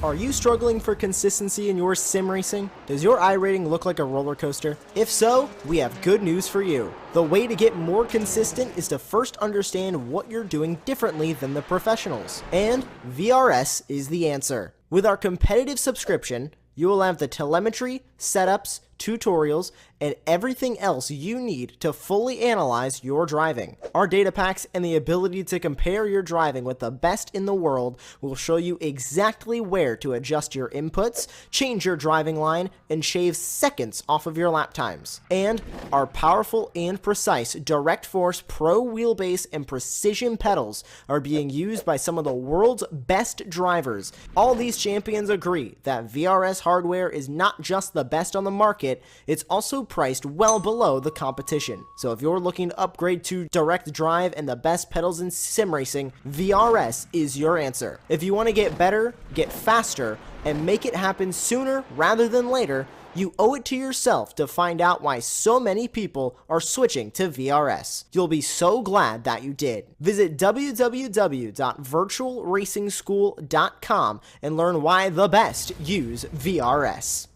Are you struggling for consistency in your sim racing? Does your iRating look like a roller coaster? If so, we have good news for you. The way to get more consistent is to first understand what you're doing differently than the professionals. And VRS is the answer. With our competitive subscription, you will have the telemetry, setups, tutorials, and everything else you need to fully analyze your driving. Our data packs and the ability to compare your driving with the best in the world will show you exactly where to adjust your inputs, change your driving line, and shave seconds off of your lap times. And our powerful and precise Direct Force Pro wheelbase and precision pedals are being used by some of the world's best drivers. All these champions agree that VRS hardware is not just the best on the market, it's also priced well below the competition. So if you're looking to upgrade to direct drive and the best pedals in sim racing, VRS is your answer. If you want to get better, get faster, and make it happen sooner rather than later, you owe it to yourself to find out why so many people are switching to VRS. You'll be so glad that you did. Visit www.virtualracingschool.com and learn why the best use VRS.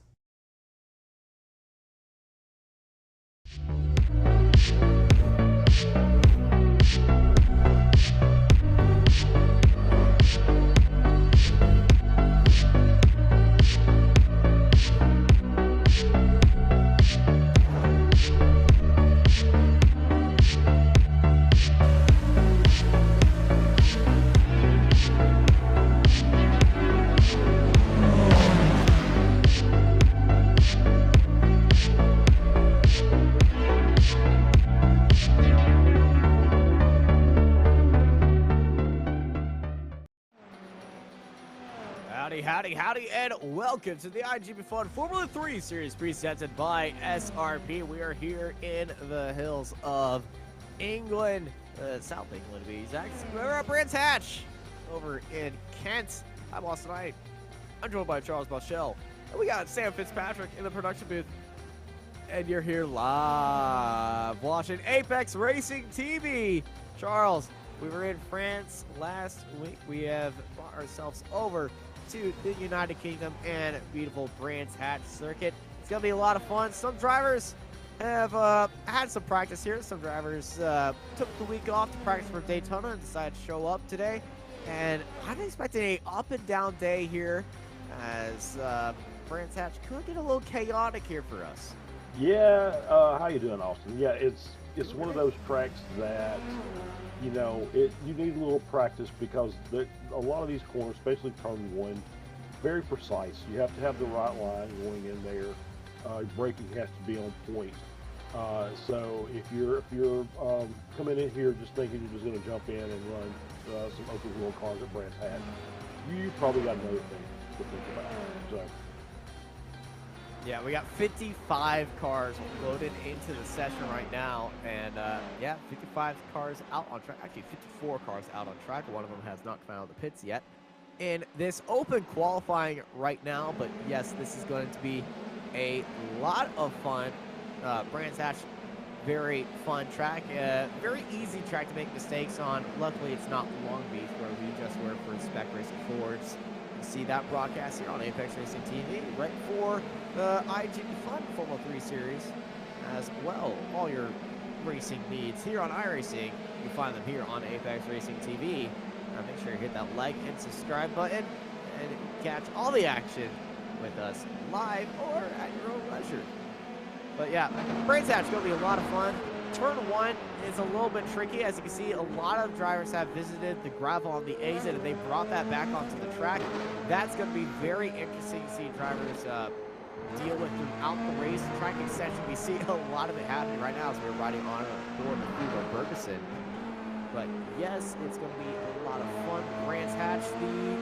Howdy, and welcome to the iGPFun Formula 3 series presented by SRP. We are here in the hills of England, South England to be exact. We're at Brands Hatch over in Kent. I'm Austin Knight. I'm joined by Charles Boschel. And we got Sam Fitzpatrick in the production booth. And you're here live watching Apex Racing TV. Charles, we were in France last week. We have brought ourselves over to the United Kingdom and beautiful Brands Hatch circuit. It's gonna be a lot of fun. Some drivers have had some practice here. Some drivers took the week off to practice for Daytona and decided to show up today. And I'm expecting a up and down day here as Brands Hatch could get a little chaotic here for us. Yeah, how you doing, Austin? Yeah, it's one of those tracks that, you know, you need a little practice because a lot of these corners, especially turn one, very precise. You have to have the right line going in there. Braking has to be on point. So if you're coming in here just thinking you're just going to jump in and run some open wheel cars at Brands Hatch, you probably got another thing to think about. So. Yeah, we got 55 cars loaded into the session right now, and yeah, 55 cars out on track. Actually, 54 cars out on track. One of them has not come out of the pits yet. In this open qualifying right now, but yes, this is going to be a lot of fun. Brands Hatch, very fun track. Very easy track to make mistakes on. Luckily, it's not Long Beach, where we just were for Spec Racing Fords. You see that broadcast here on Apex Racing TV, right for the iGPFun Formula 3 series as well. All your racing needs here on iRacing, you find them here on Apex Racing TV. Make sure you hit that like and subscribe button and catch all the action with us live or at your own leisure. But yeah, Brands Hatch is going to be a lot of fun. Turn one is a little bit tricky. As you can see, a lot of drivers have visited the gravel on the exit and they brought that back onto the track. That's going to be very interesting to see drivers deal with throughout the race. Track extension, we see a lot of it happening right now as we're riding on board the Field Ferguson. But yes, it's going to be a lot of fun. Brands Hatch, the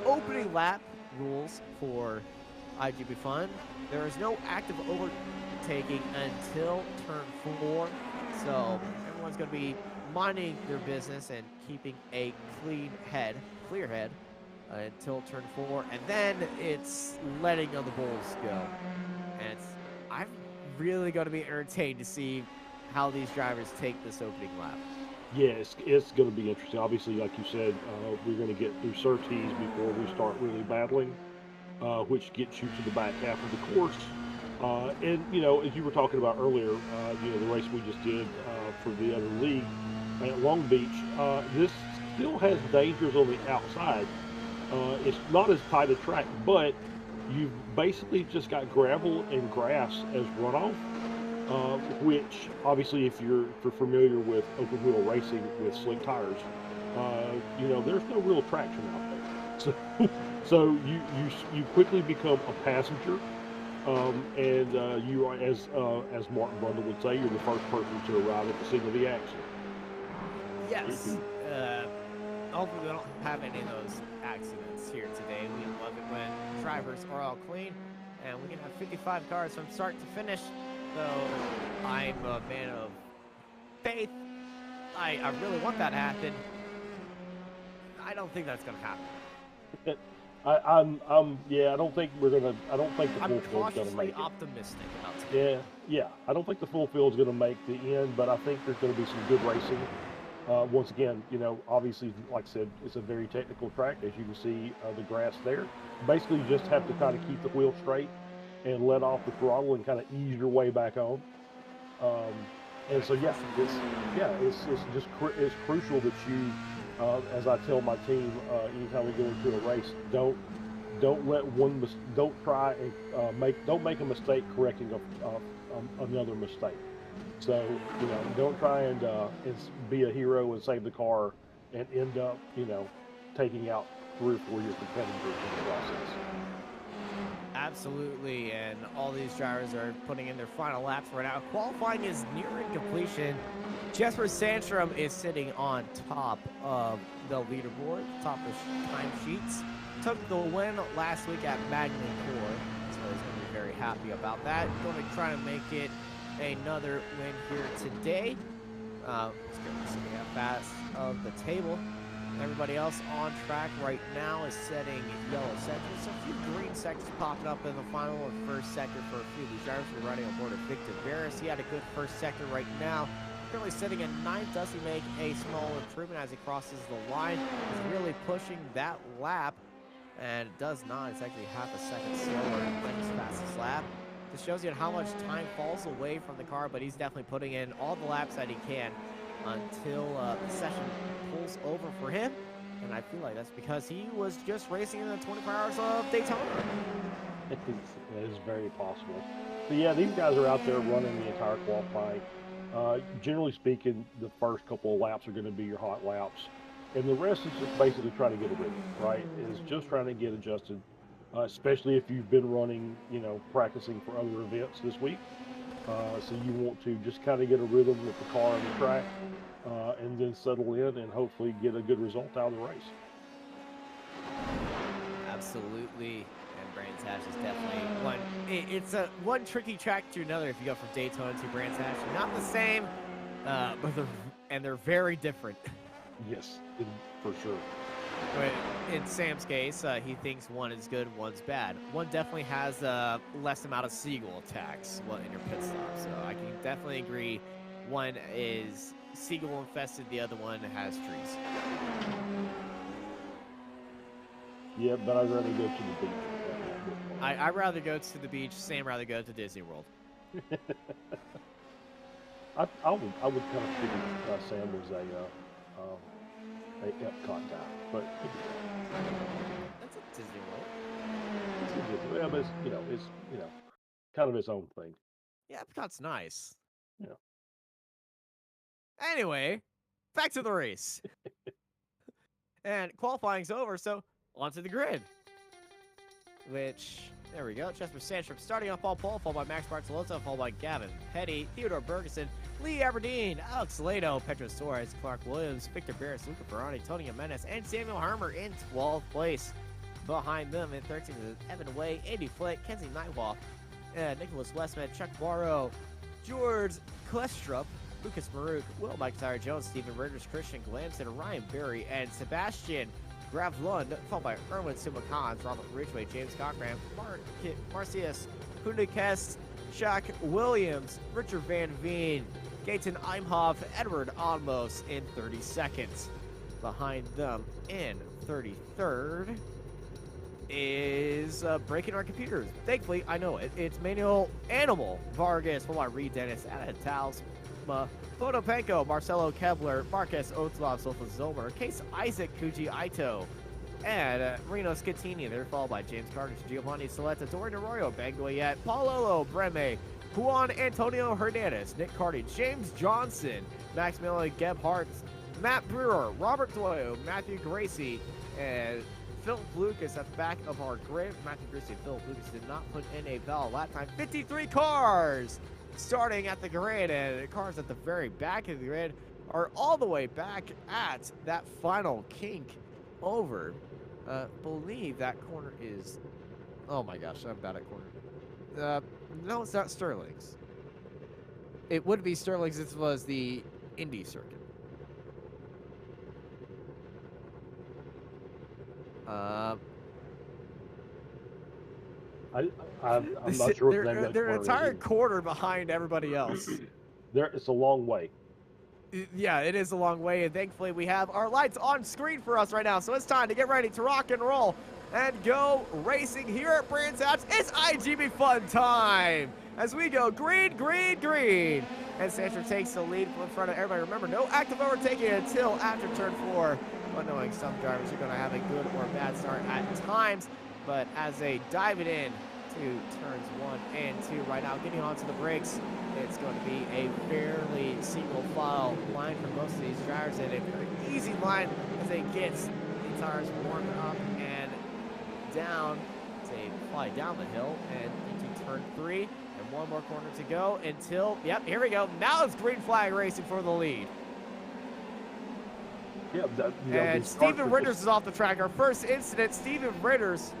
opening lap rules for iGPFun. There is no active overtaking until turn 4, so everyone's going to be minding their business and keeping a clear head until turn 4, and then it's letting the bulls go. And I'm really going to be entertained to see how these drivers take this opening lap. Yeah, it's going to be interesting. Obviously, like you said, we're going to get through surtees before we start really battling, which gets you to the back half of the course. And as you were talking about earlier, the race we just did for the other league at Long Beach, this still has dangers on the outside. It's not as tight a track, but you've basically just got gravel and grass as runoff, which obviously, if you're familiar with open wheel racing with slick tires, there's no real traction out there. So you quickly become a passenger, and you are, as Martin Bundle would say, you're the first person to arrive at the scene of the action. Yes. Hopefully we don't have any of those accidents here today. We love it when drivers are all clean, and we can have 55 cars from start to finish. So I'm a man of faith. I really want that to happen. I don't think that's going to happen. I don't think we're gonna. I don't think the full field's gonna make it. I'm cautiously optimistic about today. Yeah. I don't think the full field's gonna make the end, but I think there's gonna be some good racing. Once again, obviously, like I said, it's a very technical track. As you can see, the grass there. Basically, you just have to kind of keep the wheel straight and let off the throttle and kind of ease your way back on. And so, it's crucial that you, as I tell my team, anytime we go into a race, don't make a mistake correcting another mistake. So, don't try and be a hero and save the car and end up, taking out 3 or 4 of your competitors in the process. Absolutely, and all these drivers are putting in their final laps right now. Qualifying is nearing completion. Jesper Sandstrom is sitting on top of the leaderboard, top of time sheets. Took the win last week at Magny Core, so he's going to be very happy about that. Going to try to make it another win here today. Let's get to the fast of the table. Everybody else on track right now is setting yellow sectors. A few green sectors popping up in the final and first sector for a few of these drivers. We're riding on board of Victor VRS. He had a good first sector right now. Currently sitting in 9th. Does he make a small improvement as he crosses the line? He's really pushing that lap, and it does not. It's actually half a second slower than his fastest lap. This shows you how much time falls away from the car, but he's definitely putting in all the laps that he can until the session pulls over for him. And I feel like that's because he was just racing in the 24 hours of Daytona. It is very possible. But yeah, these guys are out there running the entire qualifying. Generally speaking, the first couple of laps are going to be your hot laps. And the rest is just basically trying to get a rhythm, right? It's just trying to get adjusted, especially if you've been running, practicing for other events this week. So you want to just kind of get a rhythm with the car and the track, and then settle in and hopefully get a good result out of the race. Absolutely. And Brands Hatch is definitely one. It's one tricky track to another if you go from Daytona to Brands Hatch. Not the same, but they're very different. Yes, for sure. But in Sam's case, he thinks one is good, one's bad. One definitely has less amount of seagull attacks in your pit stop, so I can definitely agree. One is seagull infested, the other one has trees. Yeah, but I'd rather go to the beach. I'd rather go to the beach. Sam rather go to Disney World. I would kind of figure Sam was a Epcot guy, but that's a Disney World. Yeah, but it's kind of its own thing. Yeah, Epcot's nice. Yeah. Anyway, back to the race. And qualifying's over, so onto the grid. Which, there we go. Jesper Sandstrom starting off all pole, followed by Max Bartolozzo, followed by Gavin Petty, Theodore Bergeson, Lee Aberdeen, Alex Salado, Pedro Torres, Clark Williams, Victor Barris, Luca Ferrani, Tony Jimenez, and Samuel Harmer in 12th place. Behind them in 13th is Evan Way, Andy Flick, Kenzie Nightwall, Nicholas Westman, Chuck Barrow, George Klestrup, Lucas Maruk, Will McIntyre Jones, Stephen Burgers, Christian Glamson, Ryan Berry, and Sebastian Gravlund, followed by Erwin Sumakans, Robert Ridgway, James Cochran, Marcius Hundekest, Shaq Williams, Richard Van Veen, Gaten Imhoff, Edward Almos in 32nd. Behind them in 33rd is breaking our computers. Thankfully, I know it. It's Manuel Animal Vargas, Reed Dennis, Anna Talsma, Fotopenko, Marcelo Kevler, Marcus Otzlov, Sofa Zomer, Case Isaac, Kuji Aito, and Reno Scattini. They're followed by James Carter, Giovanni Saletta, Dorian Arroyo, Bangoyet, Paolo Breme, Juan Antonio Hernandez, Nick Carty, James Johnson, Maximilian Gebhardt, Matt Brewer, Robert Doyle, Matthew Gracie, and Phil Lucas at the back of our grid. Matthew Gracie and Phil Lucas did not put in a valid lap time. 53 cars starting at the grid, and the cars at the very back of the grid are all the way back at that final kink over. Believe that corner is, oh my gosh, I'm bad at corner. No, it's not Sterling's. It would be Sterling's if it was the Indy circuit. I'm not sure what the name of that they're an corner entire is. quarter behind everybody else. It's a long way. Yeah, it is a long way, and thankfully we have our lights on screen for us right now, so it's time to get ready to rock and roll and go racing here at Brands Hatch. It's iGPFun time as we go green, green, green. And Sancher takes the lead in front of everybody. Remember, no active overtaking until after turn 4. But knowing some drivers are going to have a good or bad start at times. But as they dive it in to turns 1 and 2 right now, getting onto the brakes, it's going to be a fairly single file line for most of these drivers, and a very easy line as they get the tires warmed up and down. They fly down the hill and into turn 3, and one more corner to go until, yep, here we go. Now it's green flag racing for the lead. Yeah, and Steven Ritters is off the track. Our first incident, Steven Ritters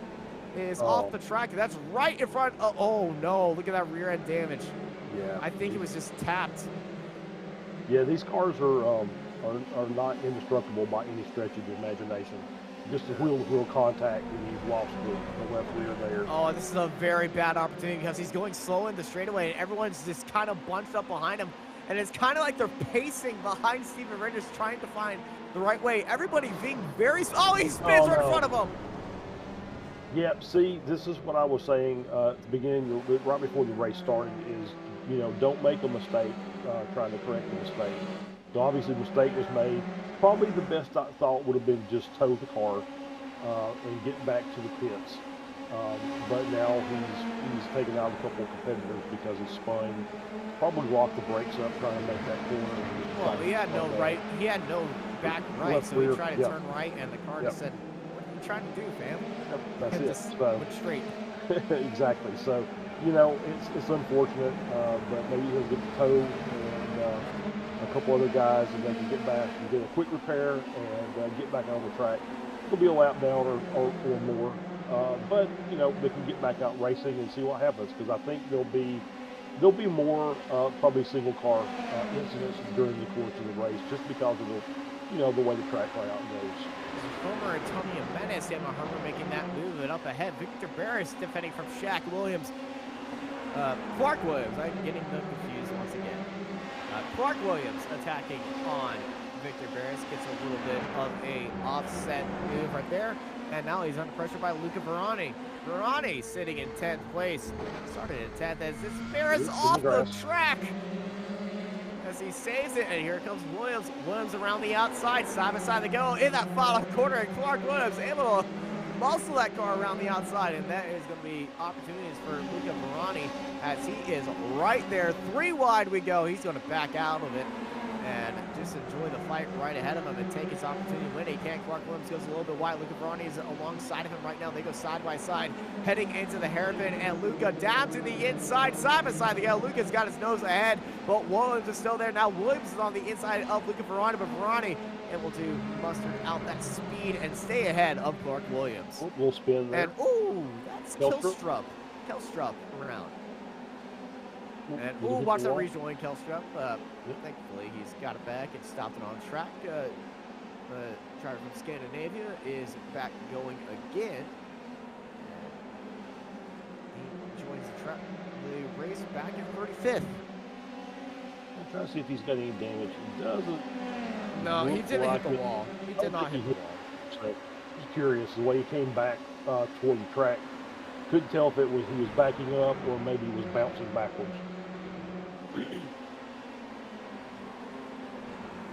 is off the track. That's right in front of, oh no, look at that rear end damage. Yeah. I think it was just tapped. Yeah, these cars are not indestructible by any stretch of the imagination. Just a wheel-to-wheel contact, and you've lost the left rear there. Oh, this is a very bad opportunity because he's going slow in the straightaway, and everyone's just kind of bunched up behind him. And it's kind of like they're pacing behind Steven Ritters, trying to find the right way. Everybody being very, oh, he spins right in front of him. Yep, see, this is what I was saying at the beginning, right before the race started, is, you know, don't make a mistake trying to correct the mistake. So obviously the mistake was made. Probably the best thought would have been just tow the car and get back to the pits. But now he's taken out a couple of competitors because he spun, probably locked the brakes up trying to make that corner. Well, he had no right, he had no back right, left so rear, he tried to turn right, and the car just said, "What are you trying to do, fam?" Yep, that's and it. just So, went straight. exactly. So, you know, it's unfortunate, but maybe he'll get the tow and a couple other guys, and they can get back and get a quick repair and get back on the track. It'll be a lap down or more. But you know, they can get back out racing and see what happens, because I think there'll be more probably single car incidents during the course of the race, just because of the way the track layout goes. Former Antonio Menes, Emma Harper making that move, and up ahead, Victor Barris defending from Shaq Williams. Clark Williams, I'm getting them confused once again. Clark Williams attacking on Victor Barris, gets a little bit of a offset move right there. And now he's under pressure by Luca Verani. Verani sitting in 10th place. Started in 10th as this Barris off the track. As he saves it, and here comes Williams. Williams around the outside, side by side to go in that final corner, and Clark Williams able to muscle that car around the outside, and that is going to be opportunities for Luca Verani as he is right there. 3 wide we go. He's going to back out of it and just enjoy the fight right ahead of him and take his opportunity when he can. Clark Williams goes a little bit wide. Luca Verani is alongside of him right now. They go side by side, heading into the hairpin, and Luca down to the inside, side by side. Luca's got his nose ahead, but Williams is still there. Now Williams is on the inside of Luca Verani, but Verani able to muster out that speed and stay ahead of Clark Williams. We'll spin there. And ooh, that's Kelstrup around. And ooh, watch that regional in Kelstrup. Thankfully, he's got it back and stopped it on track. Driver from Scandinavia is back going again. He joins the race back in 35th. I'm trying to see if he's got any damage. He doesn't. No, he look didn't like hit the it. wall. He I did don't not think hit he the wall. So, just curious, the way he came back toward the track, couldn't tell if it was he was backing up or maybe he was bouncing backwards.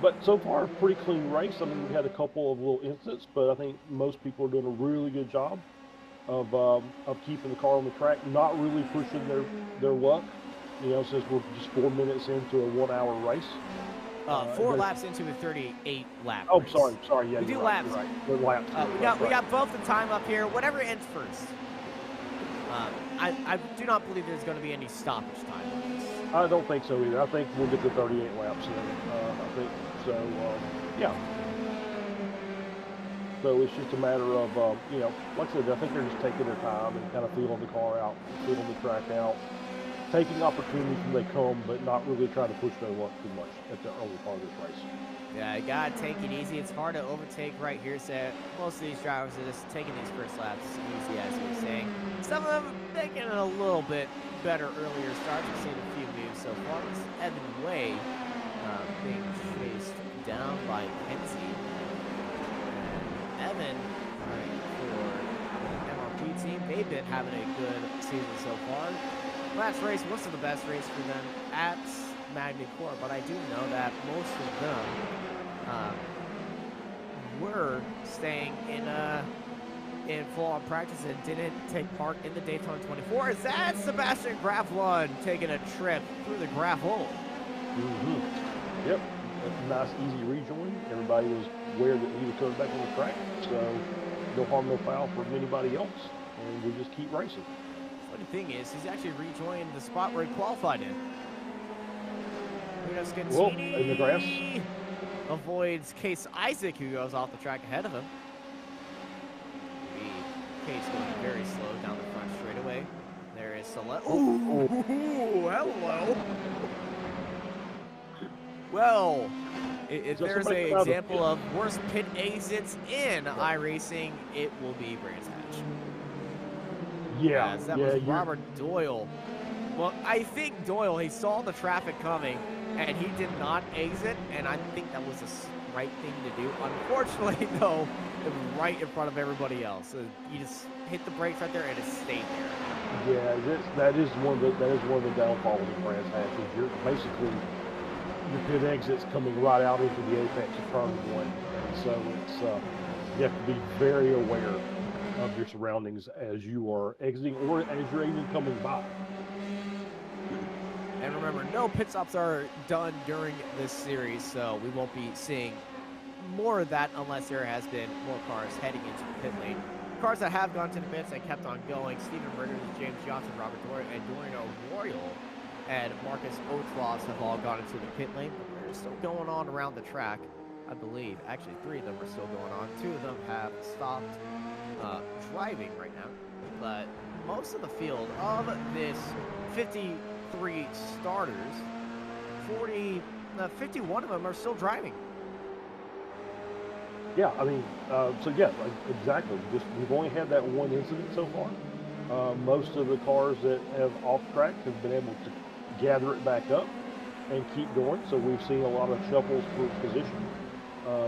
But so far, pretty clean race. I mean, we had a couple of little incidents, but I think most people are doing a really good job of keeping the car on the track, not really pushing their luck. You know, since we're just 4 minutes into a 1 hour race. 4 laps into a 38 lap Oh, race. sorry. Yeah, We do you're laps. right. You're right. The laps. We got both the time up here. Whatever ends first. I do not believe there's going to be any stoppage time on this. I don't think so either. I think we'll get to 38 laps in. I think so. Yeah. So it's just a matter of, you know, like I said, I think they're just taking their time and kind of feeling the car out, feeling the track out, taking opportunities when they come, but not really trying to push their luck too much at the early part of this race. Yeah, you gotta take it easy. It's hard to overtake right here. So most of these drivers are just taking these first laps easy, as you were saying. Some of them making it a little bit better earlier starts. We've seen a few moves so far. This is Evan Way being chased down by Kenzie. Evan, right, for the MRP team, they've been having a good season so far. Last race wasn't the best race for them at Magny Court, but I do know that most of them were staying in full-on practice and didn't take part in the Daytona 24. Is that Sebastian Graflund taking a trip through the gravel? Mm-hmm. Yep. A nice, easy rejoin. Everybody was aware that he was coming back on the track, so no harm, no foul from anybody else, and we just keep racing. Funny thing is, he's actually rejoined the spot where he qualified in. Well, in the grass. Avoids Case Isaac, who goes off the track ahead of him. Case going very slow down the front straightaway. There is Celeste. Ooh, hello. Well, if there's an example of worst pit exits in iRacing, it will be Brands Hatch. Yeah, that was Robert Doyle. Well, I think Doyle, he saw the traffic coming, and he did not exit, and I think that was the right thing to do. Unfortunately, though, it was right in front of everybody else. So you just hit the brakes right there, and it stayed there. Yeah, that is one of the downfalls of Brands Hatch. You're basically your pit exit's coming right out into the apex of turn one, and so it's you have to be very aware of your surroundings as you are exiting or as you're even coming by. And remember, no pit stops are done during this series, so we won't be seeing more of that unless there has been more cars heading into the pit lane. Cars that have gone to the pits and kept on going: Stephen Ritters, James Johnson, Robert Doyle, and Dorian O'Royal and Marcus Otros have all gone into the pit lane, but they're still going on around the track, I believe. Actually, 3 of them are still going on. 2 of them have stopped driving right now, but most of the field of this 53 starters, 51 of them are still driving. Yeah, I mean, so yeah, exactly. We've only had that one incident so far. Most of the cars that have off track have been able to gather it back up and keep going. So we've seen a lot of shuffles for position.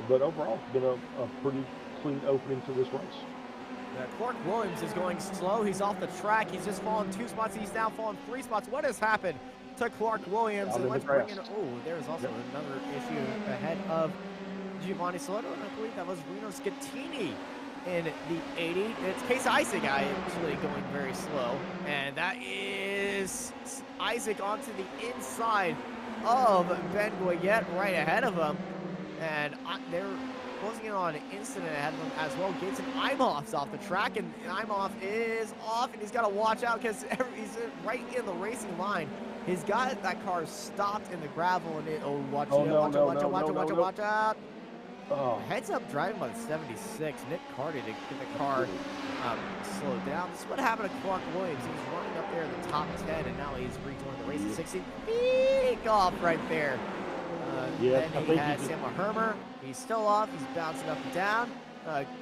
But overall, it's been a pretty clean opening to this race. Clark Williams is going slow. He's off the track. He's just fallen 2 spots. He's now fallen 3 spots. What has happened to Clark Williams? And let's bring in. Oh, there's also another issue ahead of Giovanni Soto, and I believe that was Reno Scattini in the 80. It's Case Isaac actually going very slow, and that is Isaac onto the inside of Ben Goyette right ahead of him, and they're closing in on an incident ahead of him as well. Gaten Imhoff's off the track, and Imhoff is off, and he's got to watch out because he's right in the racing line. He's got that car stopped in the gravel, and watch out. Oh. Heads up driving by the 76, Nick Carty, to get the car slowed down. This is what happened to Clark Williams. He was running up there in the top 10, and now he's rejoined the race at 16. Big off right there. Then he has Sam Hermer. He's still off. He's bouncing up and down,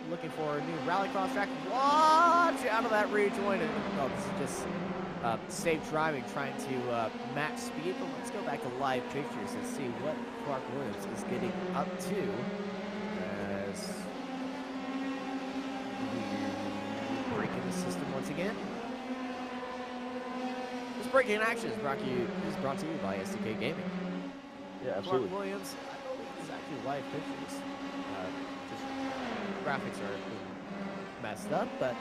looking for a new rallycross track. Watch out of that rejoin. And, this is just safe driving, trying to match speed. But let's go back to live pictures and see what Clark Williams is getting up to. As we're breaking the system once again. This breaking action is brought to you by SDK Gaming. Yeah, absolutely. Clark Williams, I don't think this is actually live pictures. Just graphics are messed up, but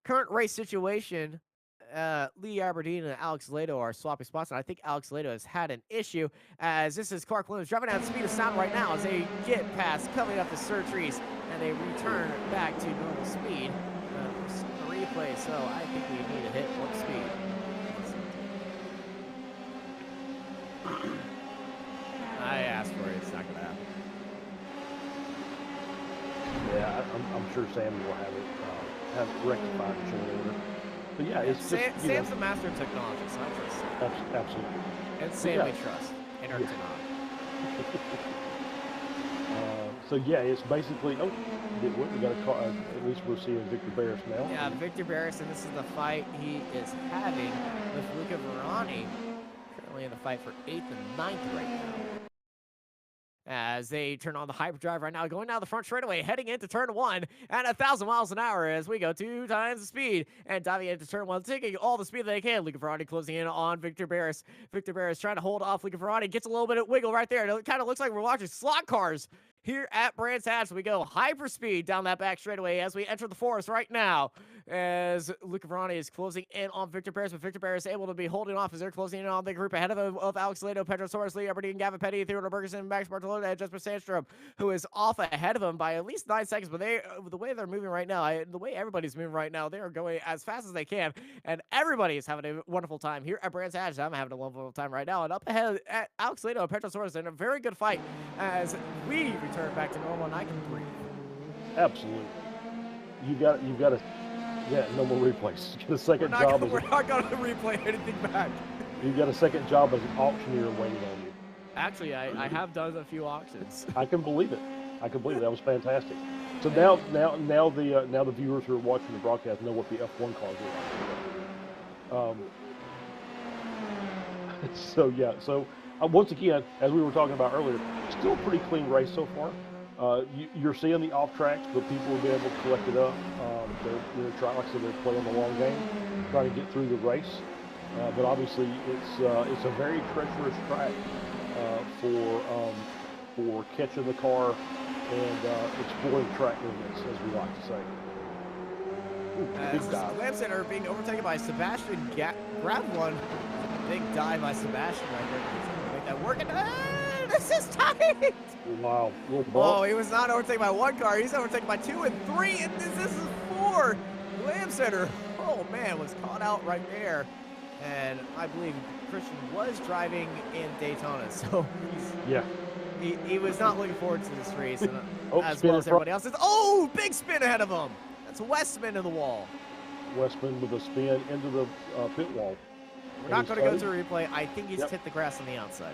current race situation, Lee Aberdeen and Alex Lato are swapping spots, and I think Alex Lato has had an issue, as this is Clark Williams driving at the speed of sound right now as they get past, coming up the surgeries, and they return back to normal speed. We're seeing a replay, so I think we need to hit warp speed. I asked for it, it's not gonna happen. Yeah, I'm sure Sammy will have it rectified in short order. But yeah, it's just, Sam's the master of technology, so I trust Sam. Absolutely. And Sam we trust in our technology. So yeah, it's basically, we got a car, at least we're seeing Victor Barris now. Yeah, Victor Barris, and this is the fight he is having with Luca Verani, currently in the fight for 8th and 9th right now. As they turn on the hyperdrive right now, going down the front straightaway, heading into turn 1 at 1,000 miles an hour as we go 2 times the speed and diving into turn 1, taking all the speed they can. Luca Verani closing in on Victor Barris. Victor Barris trying to hold off Luca Verani, gets a little bit of wiggle right there. It kind of looks like we're watching slot cars here at Brands Hatch. We go hyperspeed down that back straightaway as we enter the forest right now, as Luca Verani is closing in on Victor Barris, but Victor Barris able to be holding off as they're closing in on the group ahead of Alex Lato, Pedro Soares, Lee Aberdeen, Gavin Petty, Theodore Bergerson, Max Bartolone, and Jesper Sandstrom, who is off ahead of him by at least 9 seconds. But the way they're moving right now, the way everybody's moving right now, they are going as fast as they can, and everybody is having a wonderful time here at Brands Hatch. I'm having a wonderful time right now, and up ahead at Alex Lato and Pedro Soares in a very good fight as we return back to normal, and I can breathe. Absolutely. You got to. Yeah, no more replays. You get a second job. We're not going to replay anything back. You got a second job as an auctioneer waiting on you. Actually, I have done a few auctions. I can believe it. That was fantastic. So now the viewers who are watching the broadcast know what the F1 cars are like. So once again, as we were talking about earlier, still a pretty clean race so far. You're seeing the off tracks, but people will be able to collect it up. They're trying, like I said, they're playing the long game, trying to get through the race. But obviously, it's a very treacherous track for catching the car and exploring track limits, as we like to say. Big dive. Lamson are being overtaken by Sebastian. Grab one. Big dive by Sebastian right there. He's going to make that work. And this is tight. Wow. Oh, he was not overtaken by 1 car. He's overtaken by 2 and 3. And this is 4. Lamson, oh man, was caught out right there. And I believe Christian was driving in Daytona, so he was not looking forward to this race, and, as well as everybody else. Oh, big spin ahead of him. That's Westman in the wall. Westman with a spin into the pit wall. We're not going to go to a replay. I think he's hit the grass on the outside.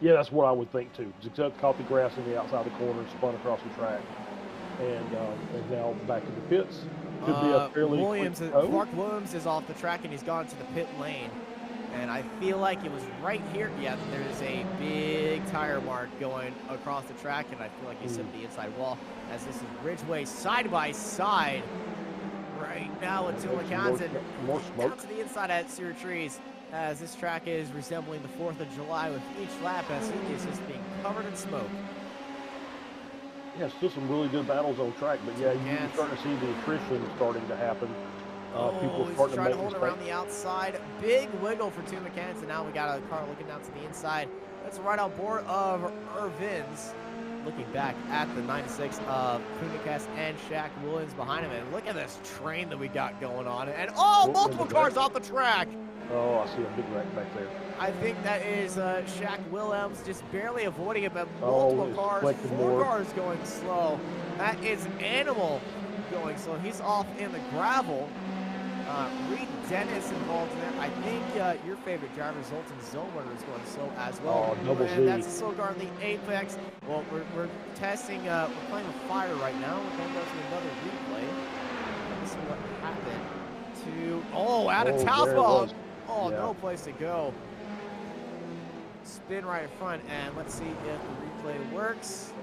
Yeah, that's what I would think too. Just caught the grass on the outside of the corner, spun across the track, and now back in the pits. Could be a fairly Clark Williams is off the track and he's gone to the pit lane. And I feel like it was right here. Yeah, there's a big tire mark going across the track, and I feel like he's hit the inside wall, as this is Ridgeway side by side right now with Wisconsin. More smoke. Down to the inside at Sear Trees, as this track is resembling the 4th of July with each lap as it is just being covered in smoke. Yeah, still some really good battles on track, but yeah, you're starting to see the attrition starting to happen. People starting to hold around the outside. Big wiggle for 2 mechanics, and now we got a car looking down to the inside. That's right on board of Irvin's. Looking back at the 96 of Kunikes and Shaq Williams behind him, and look at this train that we got going on. And multiple cars off the track. Oh, I see a big wreck back there. I think that is Shaq Williams just barely avoiding it, but multiple cars, 4 cars going slow. That is Animal going slow. He's off in the gravel. Reed Dennis involved in there. I think your favorite driver, Zoltan Zolberger, is going slow as well. Oh, double Z. That's a slow car in the Apex. Well, we're testing, we're playing with fire right now. We're going to go to another replay. Let's see what happened 2. Oh, out of there it Townsville. was. Oh, Yeah. no place to go. Spin right in front, and let's see if the replay works.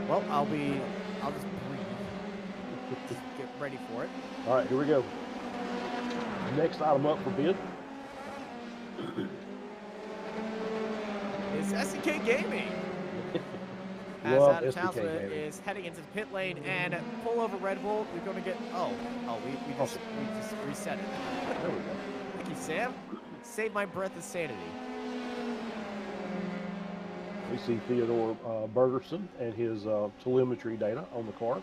Well, I'll just breathe. Just get ready for it. All right, here we go. Next item up for bid. It's SDK Gaming. As Love out of SDK Townsville Gaming. is heading into the pit lane and pull over Red Bull. We're going to get. We just reset it. There we go. Thank you, Sam. Save my breath of sanity. We see Theodore Bergerson and his telemetry data on the car.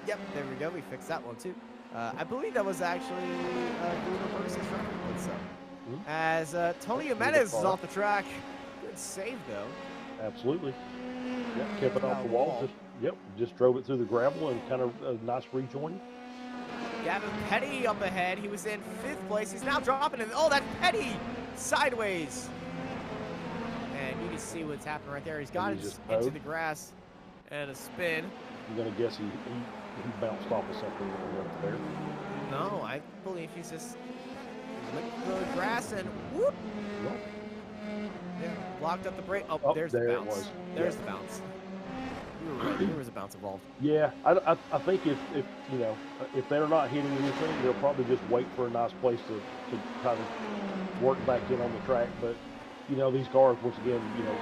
Yep, there we go. We fixed that one too. I believe that was actually Theodore Bergerson's record. So, as Tony Jimenez is off the track. Good save though. Absolutely. Yep, kept it off the wall. Just drove it through the gravel and kind of a nice rejoin. Gavin Petty up ahead. He was in 5th place. He's now dropping it. Oh, that's Petty sideways. And you can see what's happening right there. He's got it into the grass and a spin. I'm gonna guess he bounced off of something up there. No, I believe he's just licked the grass and whoop. Well, yeah, blocked up the brake. Oh, there's the bounce. It was. There's the bounce. You were right. There was a bounce involved. Yeah, I think if you know if they're not hitting anything, they'll probably just wait for a nice place to kind of work back in on the track. But you know these cars, once again, you know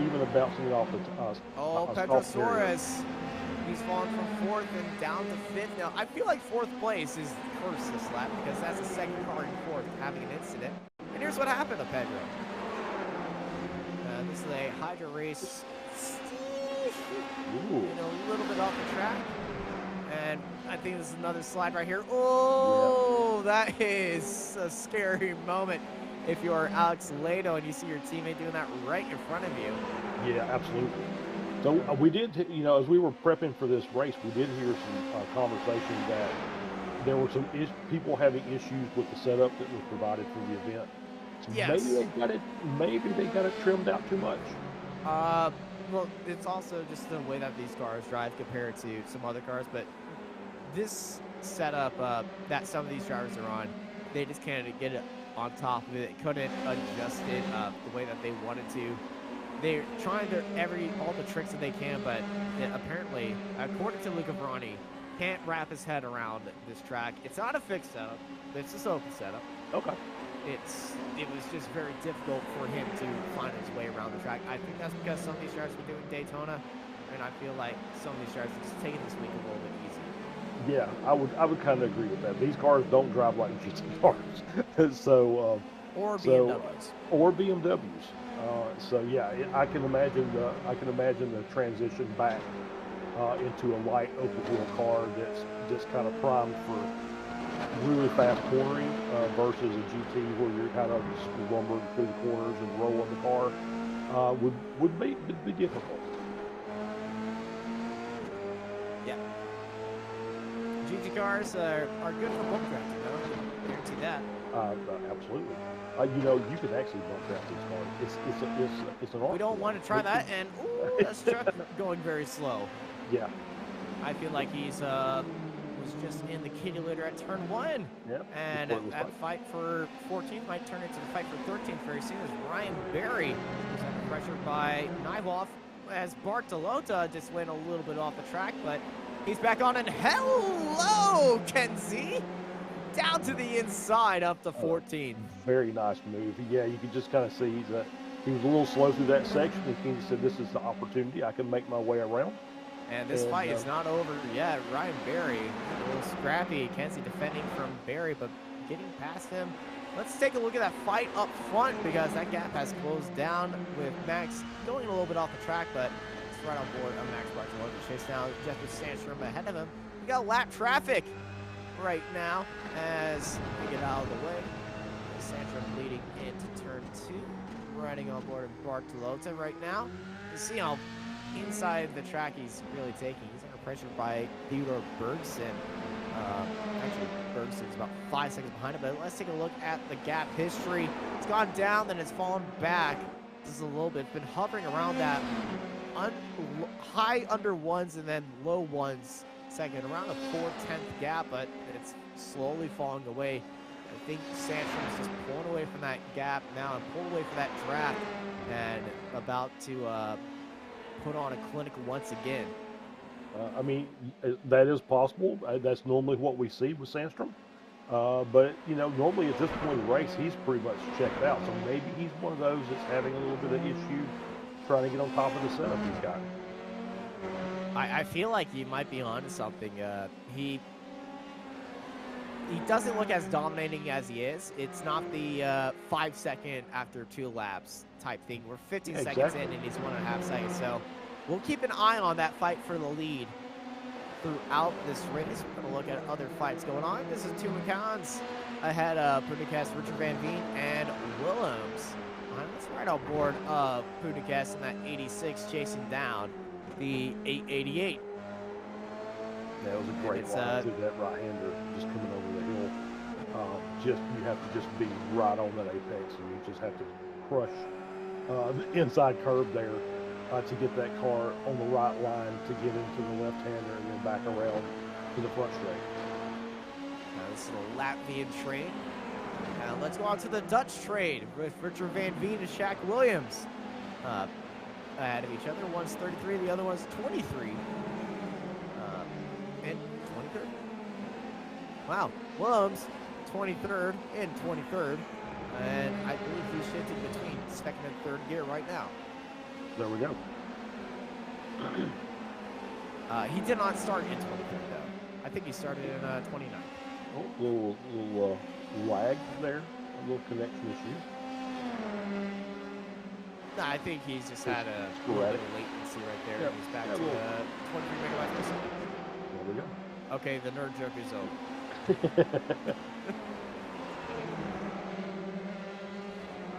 even bouncing it off the Pedro Suarez. He's fallen from 4th and down to 5th now. I feel like 4th place is cursed this lap because that's the second car in 4th having an incident. And here's what happened to Pedro. This is a Hydra race. Ooh. You know, a little bit off the track. And I think this is another slide right here. Oh, yeah. That is a scary moment if you're Alex Lado and you see your teammate doing that right in front of you. Yeah, absolutely. So we did, you know, as we were prepping for this race, we did hear some conversation that there were some people having issues with the setup that was provided for the event. Yes. Maybe they got it trimmed out too much. Well, it's also just the way that these cars drive compared to some other cars, but this setup that some of these drivers are on, they just can't get it on top of it. Couldn't adjust it the way that they wanted to. They're trying all the tricks that they can, but apparently, according to Luca Brani, can't wrap his head around this track. It's not a fixed setup. It's just open setup. Okay. It was just very difficult for him to find his way around the track. I think that's because some of these drivers were doing Daytona, and I feel like some of these drivers are just taking this week a little bit easy. Yeah, I would kind of agree with that. These cars don't drive like GT cars, so or BMWs. Or BMWs. So yeah, I can imagine the transition back into a light open wheel car that's just kind of primed for really fast cornering versus a GT where you're kind of just lumbering through the corners and rolling the car would be difficult. Yeah. GT cars are good for bump drafting, though. I can guarantee that. Absolutely. You know, you can actually bump draft these cars. It's an art. We don't want to try that, and ooh, that's truck going very slow. Yeah. I feel like he's was just in the kitty litter at turn 1. Yep. And that fight for 14th might turn into the fight for 13th very soon as Ryan Berry was under pressure by Nivov as Bartolota just went a little bit off the track, but he's back on, and hello, Kenzie! Down to the inside up to 14. Very nice move. Yeah, you could just kind of see that he was a little slow through that section, and Kenzie said, this is the opportunity. I can make my way around. And this fight is not over yet. Ryan Berry, a little scrappy. Kenzie defending from Berry, but getting past him. Let's take a look at that fight up front because that gap has closed down with Max going a little bit off the track, but it's right on board on Max Bartolota. Chase down Jeffrey Sandstrom ahead of him. We got lap traffic right now as we get out of the way. Sandstrom leading into turn 2. Riding on board Bartolota right now. You see how inside the track he's really taking. He's under pressure by Theodore Bergson. Actually, Bergson's about 5 seconds behind him, but let's take a look at the gap history. It's gone down, then it's fallen back just a little bit. Been hovering around that high under ones and then low ones second, around a 4/10 gap, but it's slowly falling away. I think Sandstrom's just pulling away from that gap now and pulling away from that draft and about to put on a clinic once again. I mean, that is possible. That's normally what we see with Sandstrom. But, you know, normally at this point in the race, he's pretty much checked out. So maybe he's one of those that's having a little bit of issue trying to get on top of the setup he's got. I feel like he might be onto something. He doesn't look as dominating as he is. It's not the 5 second after 2 laps type thing. We're 15 seconds in and he's 1.5 seconds. So we'll keep an eye on that fight for the lead throughout this race. We're going to look at other fights going on. This is 2 McCons ahead of Pudicast, Richard Van Veen, and Willems. Let's right on board of Pudicast in that 86, chasing down the 888. That was a great line to that right-hander just coming over the hill. You have to just be right on that apex, and you just have to crush the inside curve there to get that car on the right line to get into the left-hander and then back around to the front straight. This is the Latvian train. Now let's go on to the Dutch trade with Richard Van Veen and Shaq Williams ahead of each other. One's 33, the other one's 23. And 23rd. Wow, Willems 23rd and 23rd. And I believe he's shifting between 2nd and 3rd gear right now. There we go. He did not start in 23rd though. I think he started in 29th. Oh, little lag there, a little connection issue. I think he's just had a little bit of latency right there. Yep. He's back to 23 megabytes per second. There we go. Okay, the nerd joke is over.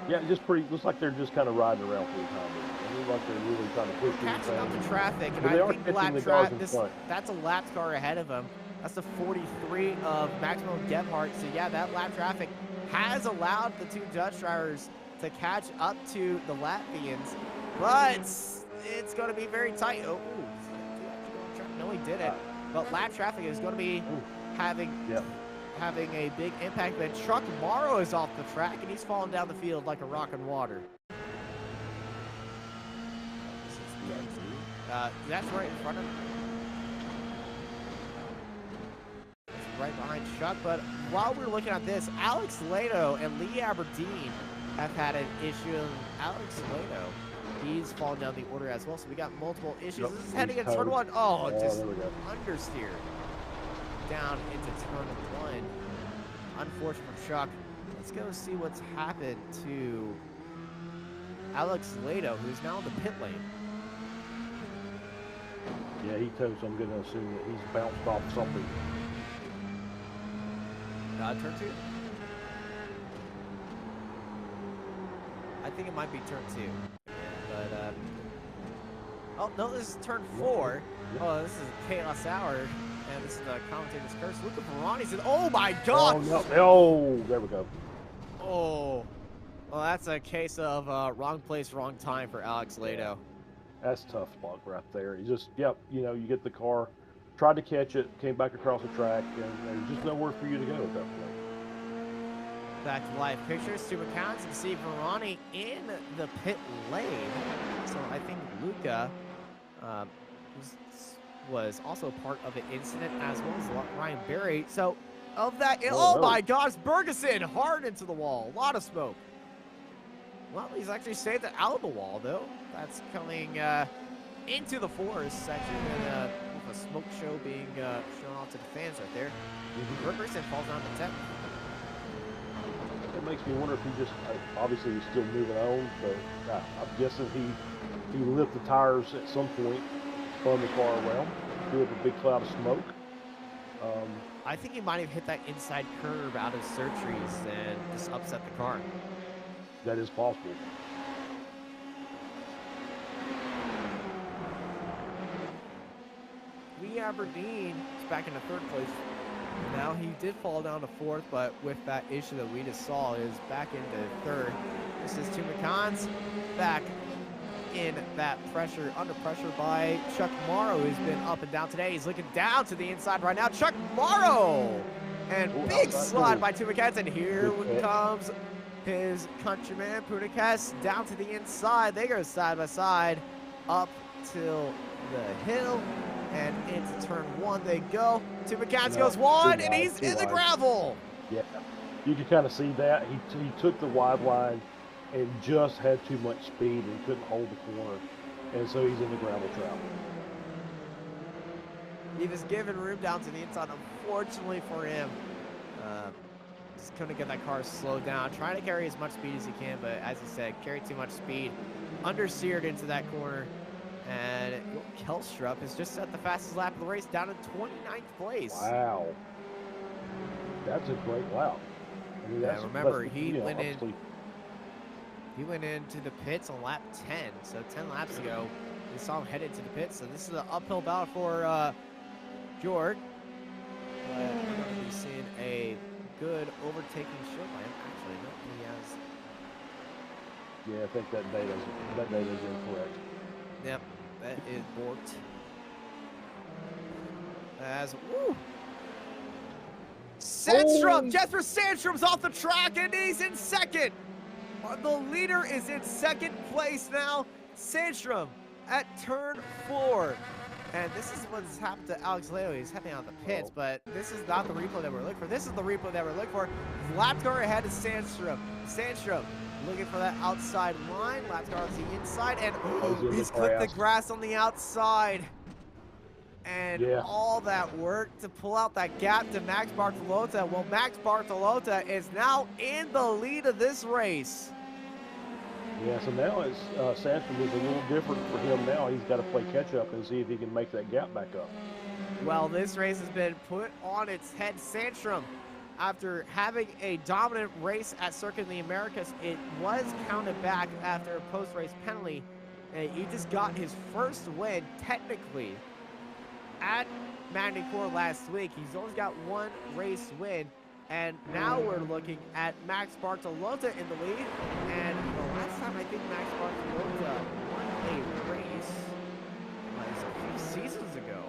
Yeah, just looks like they're just kind of riding around for the time. It looks like they're really trying to push through Catching up the traffic, and but they I are think catching the cars in front. that's a lap car ahead of him. That's the 43 of Maximum Gebhardt. So yeah, that lap traffic has allowed the 2 Dutch drivers to catch up to the Latvians, but it's going to be very tight. Oh, no, he did it. But lap traffic is going to be having a big impact. But Chuck Morrow is off the track, and he's falling down the field like a rock in water. That's right in front of him. Right behind Chuck. But while we're looking at this, Alex Lato and Lee Aberdeen have had an issue. Alex Lato, he's fallen down the order as well. So we got multiple issues. Yep, this is heading into turn 1. Oh, just understeer down into turn 1. Unfortunate for Chuck. Let's go see what's happened to Alex Lato, who's now in the pit lane. Yeah, he totes. I'm going to assume that he's bounced off something. Turn 2? I think it might be turn 2. But, oh, no, this is turn 4. Yep. Oh, this is Chaos Hour. And this is the commentator's curse. Luca Ferrani said, oh my God! Oh, no. Oh, there we go. Oh. Well, that's a case of wrong place, wrong time for Alex Lato. That's a tough spot right there. You just, you know, you get the car, tried to catch it, came back across the track, and there's just nowhere for you to go at that point. Back to live pictures. Stu McCown, you can see Ferrani in the pit lane. So I think Luca was also part of the incident, as well as Ryan Berry. So of that, oh my gosh, Bergeson hard into the wall. A lot of smoke. Well, he's actually saved it out of the wall, though. That's coming into the forest section, and with a smoke show being shown off to the fans right there. Bergeson falls down to 10th. It makes me wonder if he just, obviously he's still moving on, but I'm guessing he lifted the tires at some point, spun the car around, threw up a big cloud of smoke. I think he might have hit that inside curve out of surgeries and just upset the car. That is possible. Lee Aberdeen is back into 3rd place. Now he did fall down to 4th, but with that issue that we just saw, is back into 3rd. This is Two McCons back in that pressure, under pressure by Chuck Morrow, who's been up and down today. He's looking down to the inside right now. Chuck Morrow! And big slide by Tumakats, and here comes his countryman, Punikes, down to the inside. They go side by side up till the hill, and into turn 1 they go. Tumakats goes wide, and he's in the gravel. Yeah, you can kind of see that. He took the wide line and just had too much speed and couldn't hold the corner, and so he's in the gravel trap. He was given room down to the inside, unfortunately for him. Just couldn't get that car slowed down. Trying to carry as much speed as he can, but as he said, carried too much speed. Understeered into that corner. And Kelstrup is just at the fastest lap of the race, down in 29th place. Wow. That's a great lap. I mean, yeah, remember, he went into the pits on lap 10. So 10 laps ago, we saw him head into the pits. So this is an uphill battle for Jorg. But we're going to be seeing a good overtaking show by him. Actually, no, he has. Yeah, I think that data's incorrect. Yep, that is borked. As woo! Sandstrom, Jesper Sandstrom's off the track, and he's in second. The leader is in second place now. Sandstrom at turn 4. And this is what's happened to Alex Leo. He's heading out of the pits, but this is not the replay that we're looking for. This is the replay that we're looking for. Lap car ahead is Sandstrom. Sandstrom looking for that outside line. Lap car on the inside, and he's clipped the grass on the outside. And all that work to pull out that gap to Max Bartolota. Well, Max Bartolota is now in the lead of this race. Yeah, so now it's Sandstrom is a little different for him now. He's got to play catch up and see if he can make that gap back up. Well, this race has been put on its head. Sandstrom, after having a dominant race at Circuit of the Americas, it was counted back after a post-race penalty. And he just got his first win, technically, at Magny-Cours last week. He's only got 1 race win. And now we're looking at Max Bartolota in the lead. And the last time I think Max Bartolota won a race was a few seasons ago.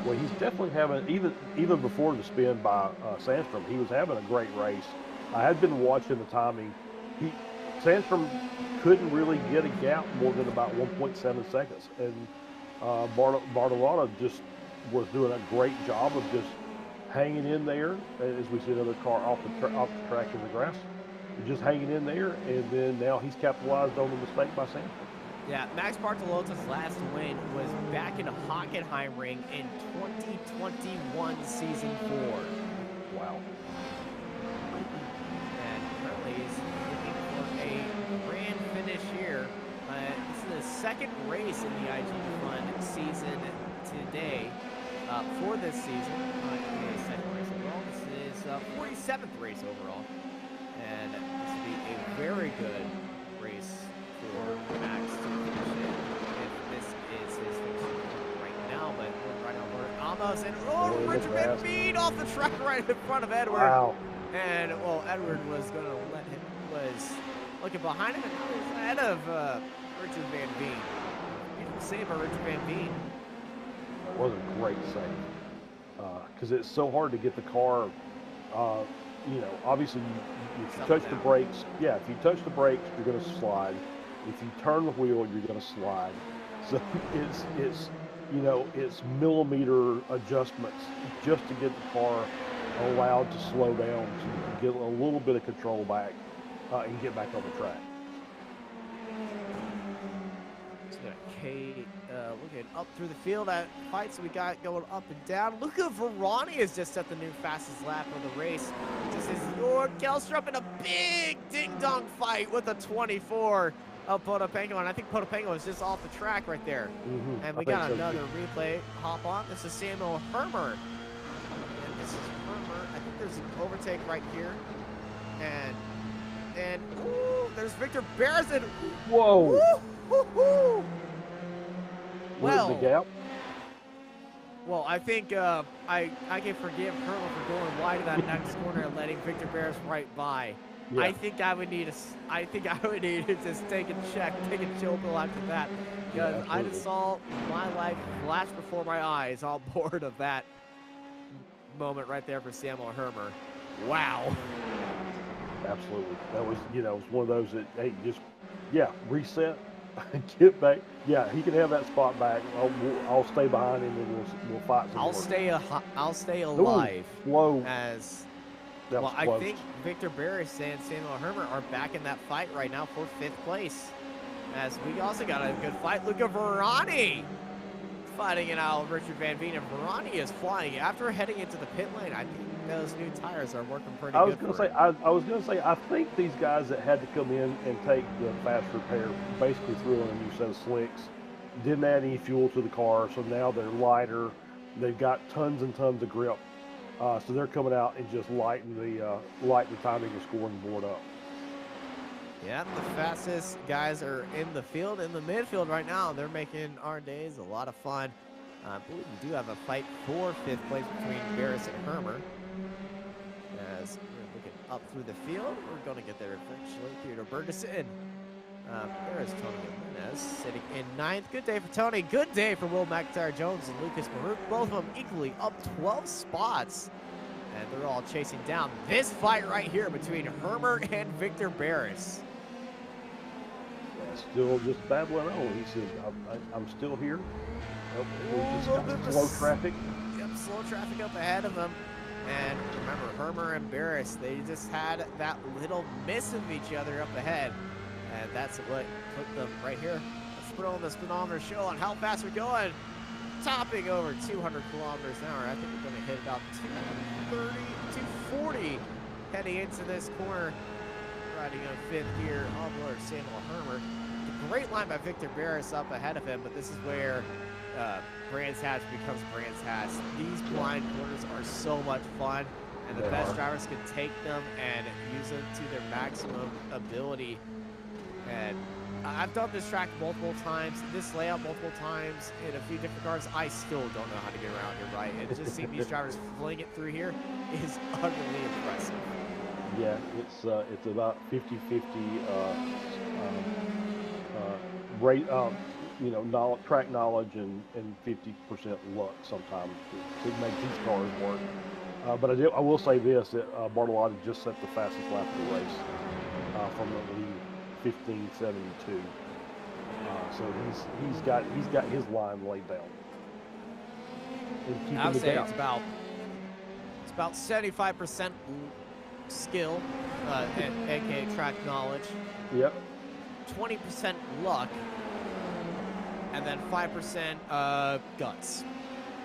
Well, he's definitely having, even before the spin by Sandstrom, he was having a great race. I had been watching the timing. Sandstrom couldn't really get a gap more than about 1.7 seconds. And Bartolota just was doing a great job of just hanging in there, as we see another car off the track in the grass, just hanging in there, and then now he's capitalized on the mistake by Sandstrom. Yeah, Max Bartolota's last win was back in Hockenheimring in 2021 Season 4. Wow. And currently he's looking for a grand finish here. This is the second race in the iGPFun season today. For this season, second race overall. This is 47th race overall, and this will be a very good race for Max to finish in if this is his finish right now. But right now we're almost, and Richard Van Veen off the track right in front of Edward. Wow. And well, Edward was going to let him, was looking behind him, and now he's ahead of Richard Van Veen. Beautiful save by Richard Van Veen. Was a great save because it's so hard to get the car. Obviously, if you touch the brakes, if you touch the brakes, you're going to slide. If you turn the wheel, you're going to slide. So it's millimeter adjustments just to get the car allowed to slow down, so you can get a little bit of control back and get back on the track. Looking up through the field at fights we got going up and down. Luca Verani is just at the new fastest lap of the race. This is Jorg Kelstrup in a big ding-dong fight with a 24 of Potapengo, and I think Potapengo is just off the track right there. Mm-hmm. And we got another replay hop on. This is Samuel Hermer. And this is Hermer. I think there's an overtake right here. And ooh, there's Victor Barrison. Whoa. Woo-hoo-hoo. Well, the gap? Well, I think I can forgive Herman for going wide of that next corner and letting Victor Barris right by. Yeah. I think I would need to just take a chill pill after that, because I just saw my life flash before my eyes on board of that moment right there for Samuel Hermer. Wow. Absolutely. That was, you know, it was one of those that, hey, just, yeah, reset, get back. Yeah, he can have that spot back. I'll stay behind him and we'll fight some more. I'll stay alive. Ooh, slow. As That well, was I close. think Victor Barris and Samuel Hermer are back in that fight right now for 5th place. As we also got a good fight. Look at Verani fighting it out. Richard Van Veen, and Verani is flying. After heading into the pit lane, I think those new tires are working pretty good. I was gonna say, I think these guys that had to come in and take the fast repair basically threw in a new set of slicks, didn't add any fuel to the car, so now they're lighter. They've got tons and tons of grip, so they're coming out and just lighten the timing and scoring board up. Yeah, the fastest guys are in the field, in the midfield right now. They're making our days a lot of fun. I believe we do have a fight for 5th place between Barris and Hermer. As we're looking up through the field, we're going to get there eventually. Theodore Bergeson. There's Tony Jimenez sitting in 9th. Good day for Tony. Good day for Will McIntyre Jones and Lucas Maruk. Both of them equally up 12 spots. And they're all chasing down this fight right here between Hermer and Victor Barris. Still just battling on. He said, I'm still here. Just got slow traffic. Yep, slow traffic up ahead of them. And remember, Hermer and Barris, they just had that little miss of each other up ahead. And that's what put them right here. Let's put on the speedometer show on how fast we're going. Topping over 200 kilometers an hour. I think we're going to hit about 230, 240 heading into this corner. Riding on 5th gear on board Samuel Hermer. The great line by Victor Barris up ahead of him, but this is where Brands Hatch becomes Brands Hatch. These blind corners are so much fun, and the best drivers can take them and use them to their maximum ability. And I've done this track multiple times, this layout multiple times in a few different cars. I still don't know how to get around here, right? And just seeing these drivers fling it through here is utterly impressive. Yeah, it's about 50-50 rate, you know, track knowledge and 50% luck sometimes to make these cars work. But I will say this: that Bartolotti just set the fastest lap of the race from the lead, 15:72. So he's got his line laid down. I would say it's about 75% skill, aka track knowledge. Yep. 20% luck, and then 5% guts.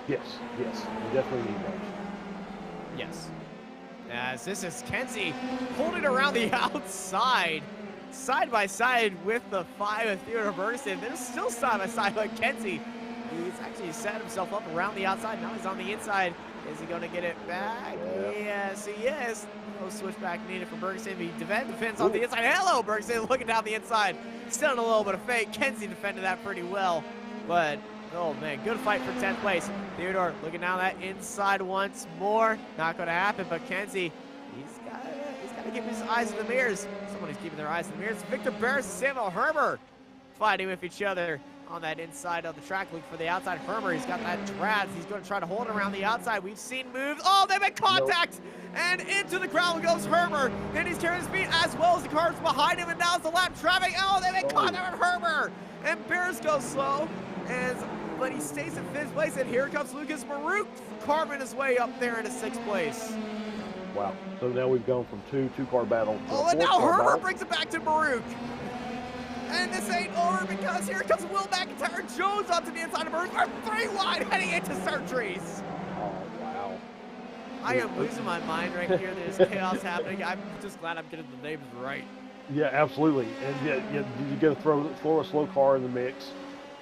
Yes, you definitely need those. Yes. As this is Kenzie holding around the outside, side by side with the 5 of Theodore Bergeson. They're still side by side, but Kenzie, he's actually set himself up around the outside. Now he's on the inside. Is he going to get it back? Yeah. Yes, he is. No switchback needed for Bergeson. He defends on the inside. Hello, Bergeson, looking down the inside. Still in a little bit of fake. Kenzie defended that pretty well. But, oh, man, good fight for 10th place. Theodore looking down that inside once more. Not going to happen, but Kenzie, he's got to keep his eyes in the mirrors. Somebody's keeping their eyes in the mirrors. Victor Barris and Samuel Hermer fighting with each other on that inside of the track. Look for the outside. Hermer, he's got that Trads. He's going to try to hold it around the outside. We've seen moves. Oh, they make contact! Nope. And into the ground goes Hermer. And he's carrying speed as well as the cars behind him. And now it's the lap traffic. Oh, they make contact with Hermer. And Barris goes slow. But he stays in 5th place. And here comes Lucas Maruk carving his way up there into 6th place. Wow. So now we've gone from two-car battle to and now Hermer brings it back to Maruk. And this ain't over because here comes Will McIntyre Jones onto the inside of Maruk. 3 wide heading into surgeries. Oh, wow. I am losing my mind right here. There's chaos happening. I'm just glad I'm getting the names right. Yeah, absolutely. And you got to throw a slow car in the mix,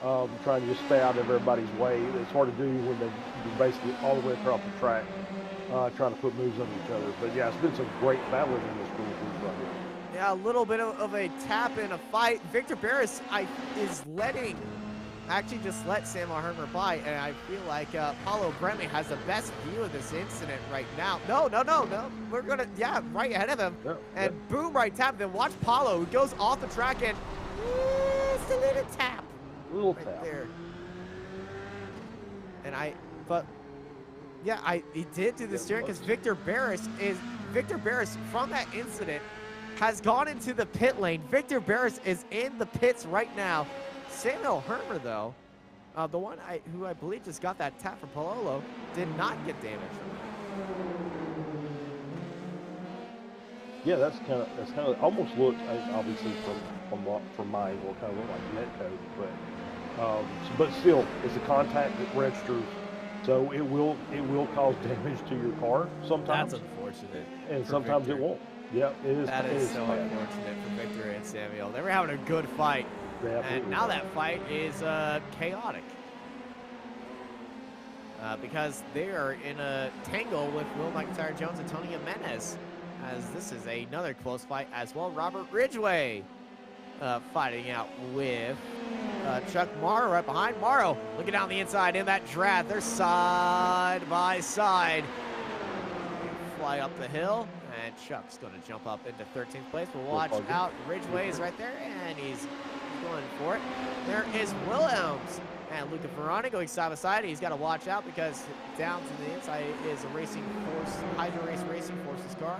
trying to just stay out of everybody's way. It's hard to do when they're basically all the way across the track, trying to put moves on each other. But yeah, it's been some great battling in this group right here. Yeah, a little bit of a tap in a fight. Victor Barris is letting actually just let Samuel Hermer by, and I feel like Paulo Breme has the best view of this incident right now. No. We're going to, yeah, right ahead of him. Yeah, and boom, right tap. Then watch Paulo, who goes off the track, and it's a little tap. Little Right tap. there. And he did do the steering because Victor Barris from that incident has gone into the pit lane. Victor Barris is in the pits right now. Samuel Hermer, though, the one who I believe just got that tap from Palolo, did not get damaged. Yeah, that's kind of almost looks obviously from mine will kind of look like net code, but still, it's a contact that registers, so it will cause damage to your car sometimes. That's unfortunate. And sometimes Victor. It won't. Yeah, it is. That is so unfortunate for Victor and Samuel. They were having a good fight, and now that fight is chaotic. Because they are in a tangle with Will McIntyre Jones and Tony Jimenez, as this is another close fight as well. Robert Ridgway fighting out with Chuck Morrow right behind. Morrow looking down the inside in that draft. They're side by side. Fly up the hill, and Chuck's going to jump up into 13th place. But watch out. Ridgway is right there, and he's going for it. There is Williams. And Luca Ferrani going side by side. He's got to watch out because down to the inside is a Racing Force, Hydro Race Racing Forces car.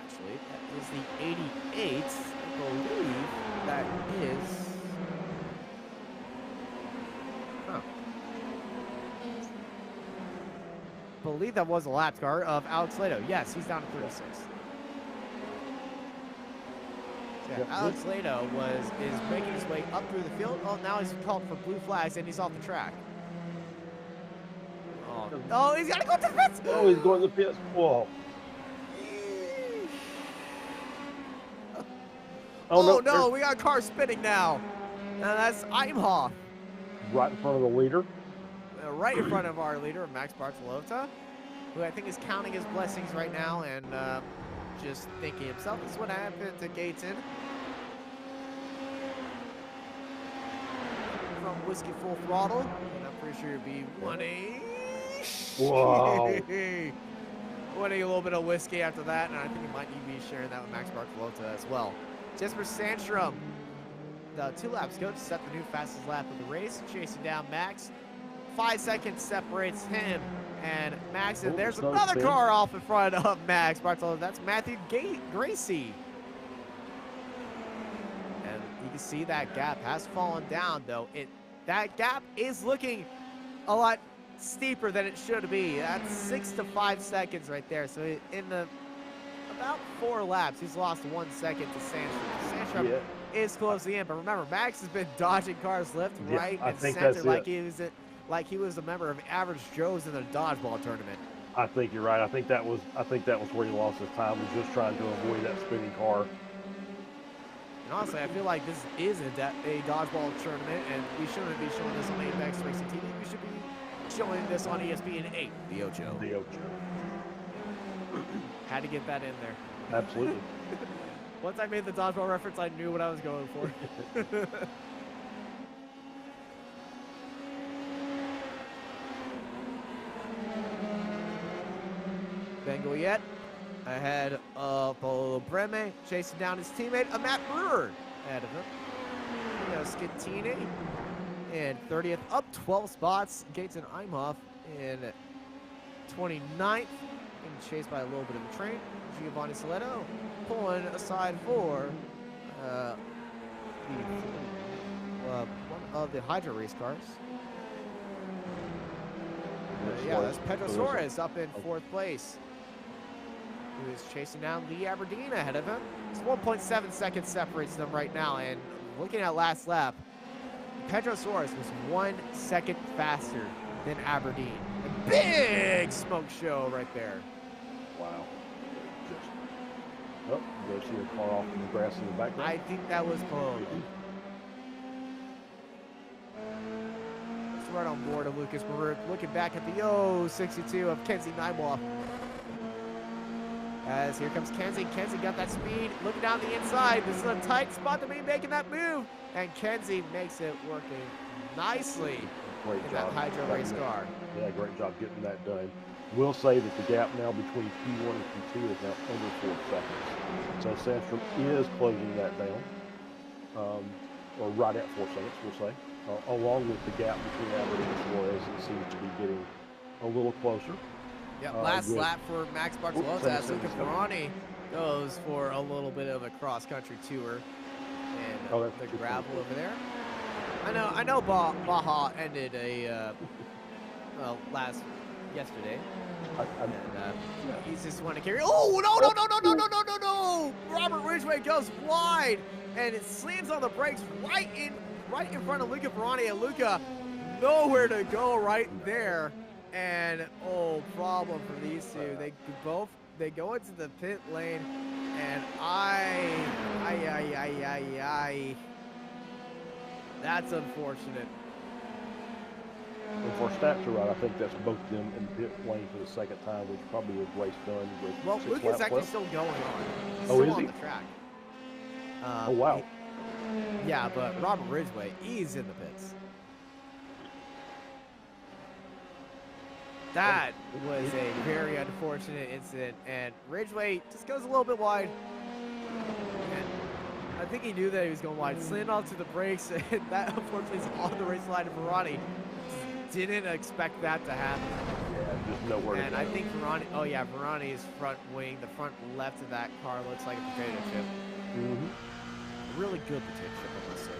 Actually, that is the 88th. I believe that is. I believe that was a lap car of Alex Lato. Yes, he's down to 36. Yeah, Alex Lato is making his way up through the field. Oh, now he's called for blue flags and he's off the track. Oh, he's got to go to the pits. Oh, he's going to the pits. Whoa. Oh no, we got a car spinning now. And that's Imhoff. Right in front of the leader. Right in front of our leader, Max Bartolota, who I think is counting his blessings right now and just thinking himself, this is what happened to Gaten. From Whiskey Full Throttle, and I'm pretty sure it'd be 1A. Wow. Winning a little bit of whiskey after that, and I think he might even be sharing that with Max Bartolota as well. Jesper Sandstrom, the 2 laps ago, to set the new fastest lap of the race, chasing down Max. 5 seconds separates him and Max, and there's another car off in front of Max Bartolota. That's Matthew Gracie. And you can see that gap has fallen down, though. That gap is looking a lot steeper than it should be. That's 6 to 5 seconds right there. So in the about 4 laps, he's lost 1 second to Sandstrom. Sandstrom is closing in, but remember, Max has been dodging cars left, right, and center like he was a member of Average Joe's in the dodgeball tournament. I think you're right. I think that was where he lost his time, was just trying to avoid that spinning car. And honestly, I feel like this is a dodgeball tournament, and we shouldn't be showing this on Apex Racing TV. We should be showing this on ESPN8, the Ocho. The Ocho. Had to get that in there. Absolutely. Once I made the dodgeball reference, I knew what I was going for. Bengal yet ahead of Paulo Breme, chasing down his teammate, Matt Brewer ahead of him. Scatini in 30th, up 12 spots. Gaten Imhoff in 29th, being chased by a little bit of a train. Giovanni Saletto pulling aside for one of the Hydro race cars. Yeah, that's Pedro Suarez up in 4th place, who is chasing down Lee Aberdeen ahead of him. It's 1.7 seconds separates them right now, and looking at last lap, Pedro Suarez was 1 second faster than Aberdeen. A big smoke show right there. Wow. Oh, you guys see a car off in the grass in the background? I think that was Palolo. Right on board of Lucas Maruk, looking back at the 62 of Kenzie Nimoff As here comes Kenzie. Kenzie got that speed. Looking down the inside. This is a tight spot to be making that move. And Kenzie makes it working nicely Great in job. that Hydro race car. Yeah, great job getting that done. We'll say that the gap now between P1 and P2 is now under 4 seconds. So Sandstrom is closing that down, or right at 4 seconds, we'll say. Along with the gap between Aberdeen and Suarez, it seems to be getting a little closer. Yeah, last lap for Max Barcelos as Luca seconds. Ferrani goes for a little bit of a cross-country tour. And the gravel over there. I know Baja ended a yesterday. And he's just want to carry. Oh no! Robert Ridgway goes wide, and it slams on the brakes right in front of Luca Ferrani, and Luca nowhere to go right there. And problem for these two. They go into the pit lane, and that's unfortunate. And for stats are right, I think that's both them in pit lane for the second time, which probably was race done with. Well, 6 Luca's laps actually left. still going on. He's Oh, still is on he? the track. Oh wow. Yeah, but Robert Ridgway, he's in the pits. That was a very unfortunate incident, and Ridgway just goes a little bit wide. And I think he knew that he was going wide. Slammed onto the brakes, and that unfortunately is on the race line of Ferrani. Didn't expect that to happen. Yeah, just nowhere to And go. I think Ferrani's front wing, the front left of that car looks like a potato chip. Mm-hmm. A really good potato chip, I must say.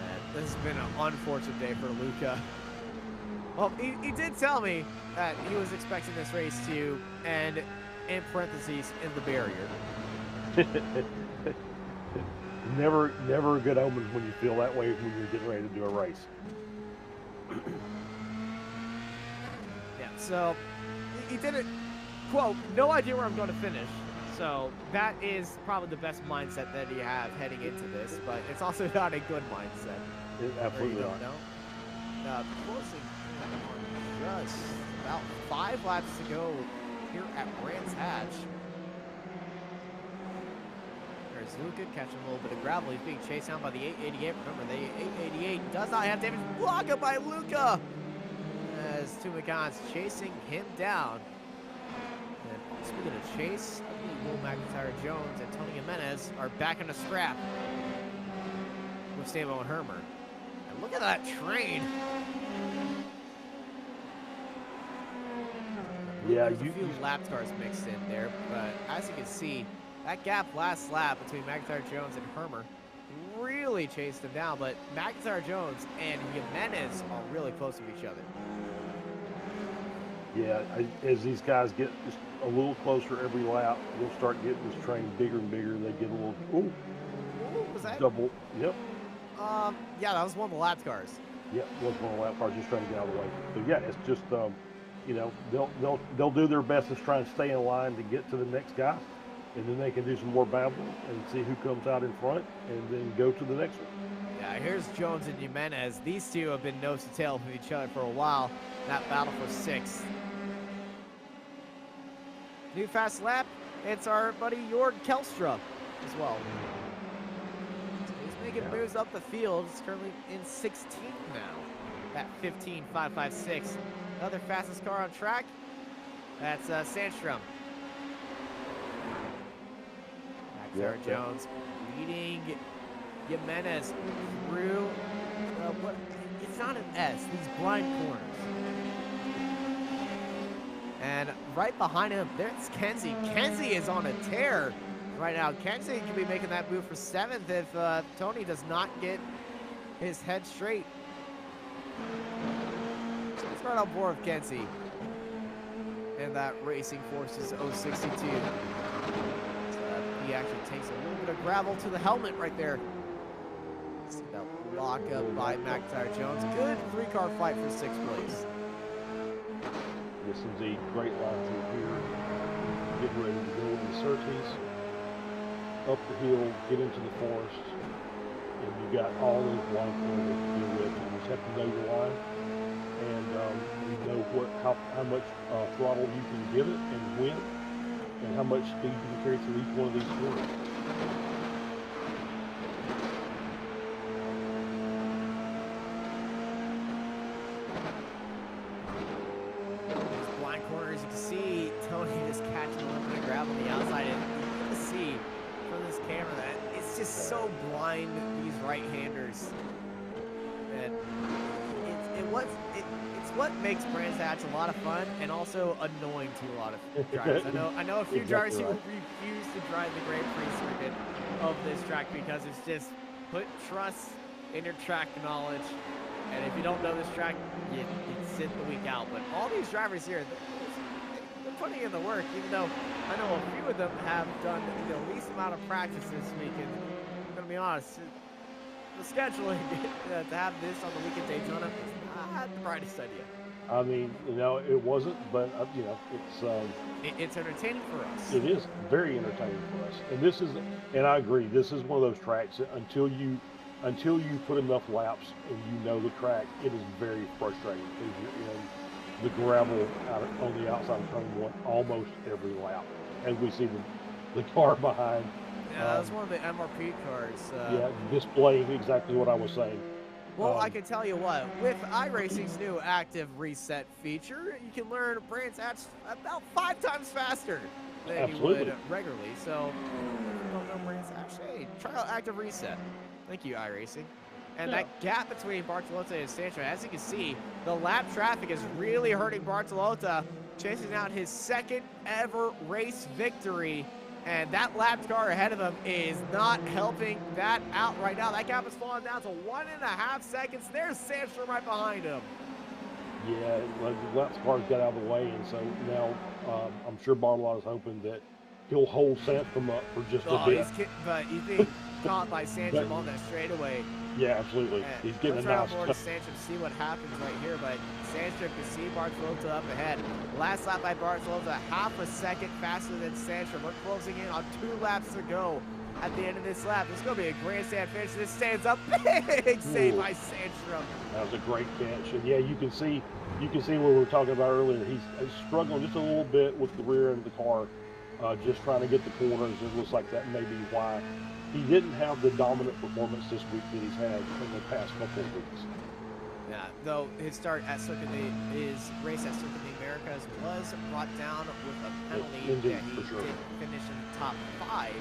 And this has been an unfortunate day for Luca. Well, he did tell me that he was expecting this race to end, in parentheses, in the barrier. Never a good omen when you feel that way when you're getting ready to do a race. Yeah, so he did it, quote, no idea where I'm going to finish. So that is probably the best mindset that you have heading into this, but it's also not a good mindset. It absolutely You not. don't know. Closing in on just about 5 laps to go here at Brands Hatch. There's Luca catching a little bit of gravel. He's being chased down by the 888. Remember, the 888 does not have damage. Blocked up by Luca as two McConn's chasing him down. And speaking of chase, I believe Will McIntyre Jones and Tony Jimenez are back in a scrap with Stamo and Hermer. And look at that train. Yeah, There's a few lap cars mixed in there, but as you can see, that gap last lap between McIntyre Jones and Hermer really chased him down, but McIntyre Jones and Jimenez are really close to each other. Yeah, as these guys get just a little closer every lap, they'll start getting this train bigger and bigger. They get a little, What was that? double, yep. Yeah, that was one of the lap cars. Yep, was one of the lap cars just trying to get out of the way. So yeah, it's just, you know, they'll do their best to try and stay in line to get to the next guy, and then they can do some more battling and see who comes out in front, and then go to the next one. Yeah, here's Jones and Jimenez. These two have been nose to tail with each other for a while. That battle for 6th. New fast lap, it's our buddy Jorg Kelstra as well. So he's making moves up the field. He's currently in 16th now at 15.556. Another fastest car on track, that's Sandstrom. McIntyre Jones leading Jimenez through, it's not an S, these blind corners. And right behind him, there's Kenzie. Kenzie is on a tear right now. Kenzie could be making that move for 7th if Tony does not get his head straight. So let's start on board with Kenzie and that Racing Forces 062. He actually takes a little bit of gravel to the helmet right there. See that lock up by McIntyre Jones. Good 3-car fight for 6th place. Yes, indeed. Great line through here. Getting ready to go into the Surtees. Up the hill, get into the forest. And you got all those line corners to deal with. You just have to know your line. And You know how much throttle you can give it and when, and how much speed you can carry through each one of these corners. These blind corners, you can see Tony just catching a little bit of grab on the outside, and you can see from this camera that it's just so blind, these right-handers. And it's what makes Brands Hatch a lot of fun and also annoying to a lot of drivers. I know a few drivers who refuse to drive the Grand Prix circuit of this track because it's just put trust in your track knowledge, and if you don't know this track, you sit the week out. But all these drivers here, they're putting in the work, even though I know a few of them have done the least amount of practice this week. And I'm gonna be honest, the scheduling to have this on the weekend Daytona is not the brightest idea. I mean, it wasn't, but it's entertaining for us. It is very entertaining for us, and I agree. This is one of those tracks that until you put enough laps and you know the track, it is very frustrating because you're in the gravel on the outside of turn one almost every lap, as we see the car behind. Yeah, that was one of the MRP cars. Yeah, displaying exactly what I was saying. Well, I can tell you what, with iRacing's new active reset feature, you can learn Brands Hatch about 5 times faster than you would regularly. So, if you don't know Brands Hatch, hey, try out active reset. Thank you, iRacing. And that gap between Bartolota and Sancho, as you can see, the lap traffic is really hurting Bartolota, chasing out his 2nd ever race victory. And that lapped car ahead of him is not helping that out right now. That gap is falling down to 1.5 seconds. There's Sandstrom right behind him. Yeah, the lap cars got out of the way, and so now I'm sure Bartolotta's hoping that he'll hold Sandstrom up for just a bit. But he's being caught by Sandstrom on that straightaway. Yeah, absolutely. He's getting a nice more to Sandstrom, see what happens right here, but Sandstrom can see Bartolota up ahead. Last lap by Bartolota, 1/2 second faster than Sandstrom. We're closing in on 2 laps to go at the end of this lap. It's going to be a grandstand finish. This stands up. Big save by Sandstrom. That was a great catch. And yeah, you can see what we were talking about earlier. He's struggling just a little bit with the rear end of the car, just trying to get the corners. It looks like that may be why he didn't have the dominant performance this week that he's had in the past couple of weeks. Yeah, though his start at his race at Circuit of the Americas was brought down with a penalty that he didn't finish in the top 5.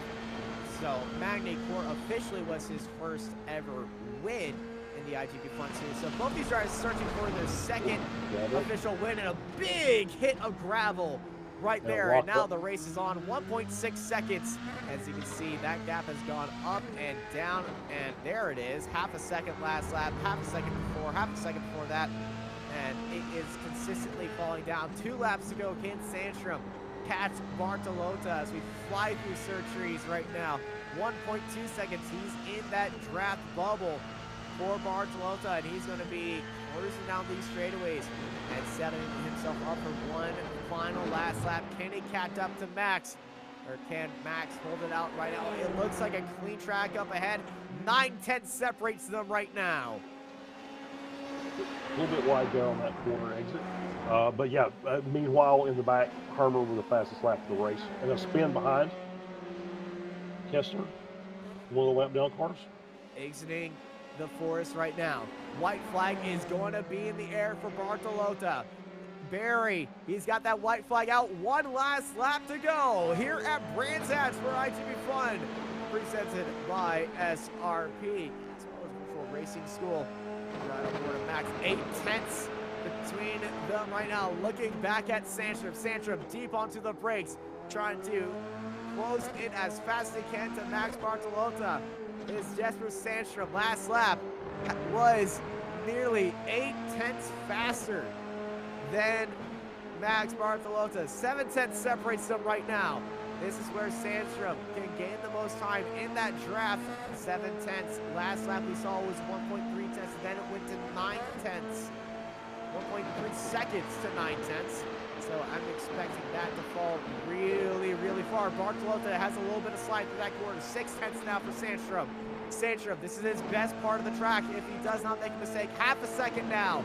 So Magny Court officially was his first ever win in the iGPFun series. So both these drivers searching for their 2nd official win, and a big hit of gravel right there. And now the race is on 1.6 seconds. As you can see, that gap has gone up and down, and there it is. 1/2 second last lap, 1/2 second before, 1/2 second before that, and it is consistently falling down. 2 laps to go. Can Sandstrom catch Bartolota as we fly through Sir Trees right now? 1.2 seconds. He's in that draft bubble for Bartolota, and he's going to be cruising down these straightaways and setting himself up for one final last lap. Can he catch up to Max? Or can Max hold it out right now? It looks like a clean track up ahead. 9/10 separates them right now. A little bit wide there on that corner exit. But yeah, meanwhile, in the back, Hermer with the fastest lap of the race. And a spin behind Kessler, one of the lap down cars. Exiting the forest right now. White flag is going to be in the air for Bartolota. Barry, he's got that white flag out. 1 last lap to go here at Brands Hatch for iGPFun, presented by SRP, for Racing School. Right on board of Max, 8/10 between them right now. Looking back at Sandstrom. Sandstrom deep onto the brakes, trying to close in as fast as he can to Max Bartolota. It's Jesper Sandstrom. Last lap was nearly 8/10 faster than Max Bartolota. 7/10 separates them right now. This is where Sandstrom can gain the most time in that draft. 7/10. Last lap we saw was 1.3 tenths, then it went to 9 tenths. 1.3 seconds to 9 tenths. So I'm expecting that to fall really, really far. Bartolota has a little bit of slide through that corner. 6 tenths now for Sandstrom. Sandstrom, this is his best part of the track if he does not make a mistake. 1/2 second now.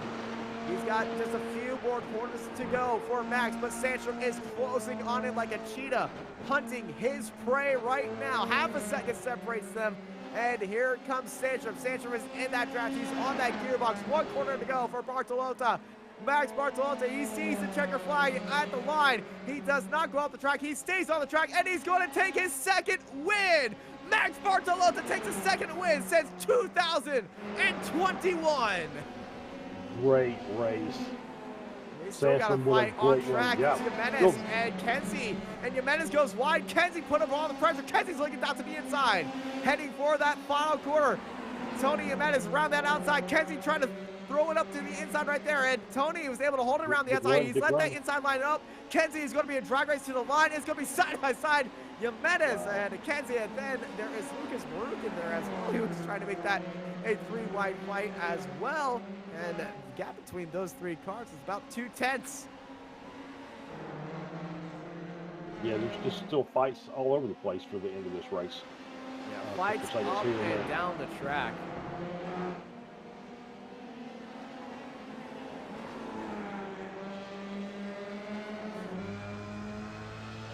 He's got just a few more corners to go for Max, but Sandstrom is closing on him like a cheetah, hunting his prey right now. Half a second separates them, and here comes Sandstrom. Sandstrom is in that draft. He's on that gearbox. 1 corner to go for Bartolota. Max Bartolota, he sees the checker flag at the line. He does not go off the track. He stays on the track, and he's going to take his second win. Max Bartolota takes a second win since 2021. Great race. They still got to fight on track. Yeah. It's Jimenez and Kenzie. And Jimenez goes wide. Kenzie put him on the pressure. Kenzie's looking down to the inside, heading for that final quarter. Tony Jimenez around that outside. Kenzie trying to throw it up to the inside right there. And Tony was able to hold it around the outside. He's let that inside line up. Kenzie is going to be a drag race to the line. It's going to be side by side. Jimenez and Kenzie. And then there is Lucas Maruk in there as well. He was trying to make that a 3-wide fight as well. And the gap between those 3 cars is about 2/10. Yeah, there's just still fights all over the place for the end of this race. Yeah, fights up and down the track.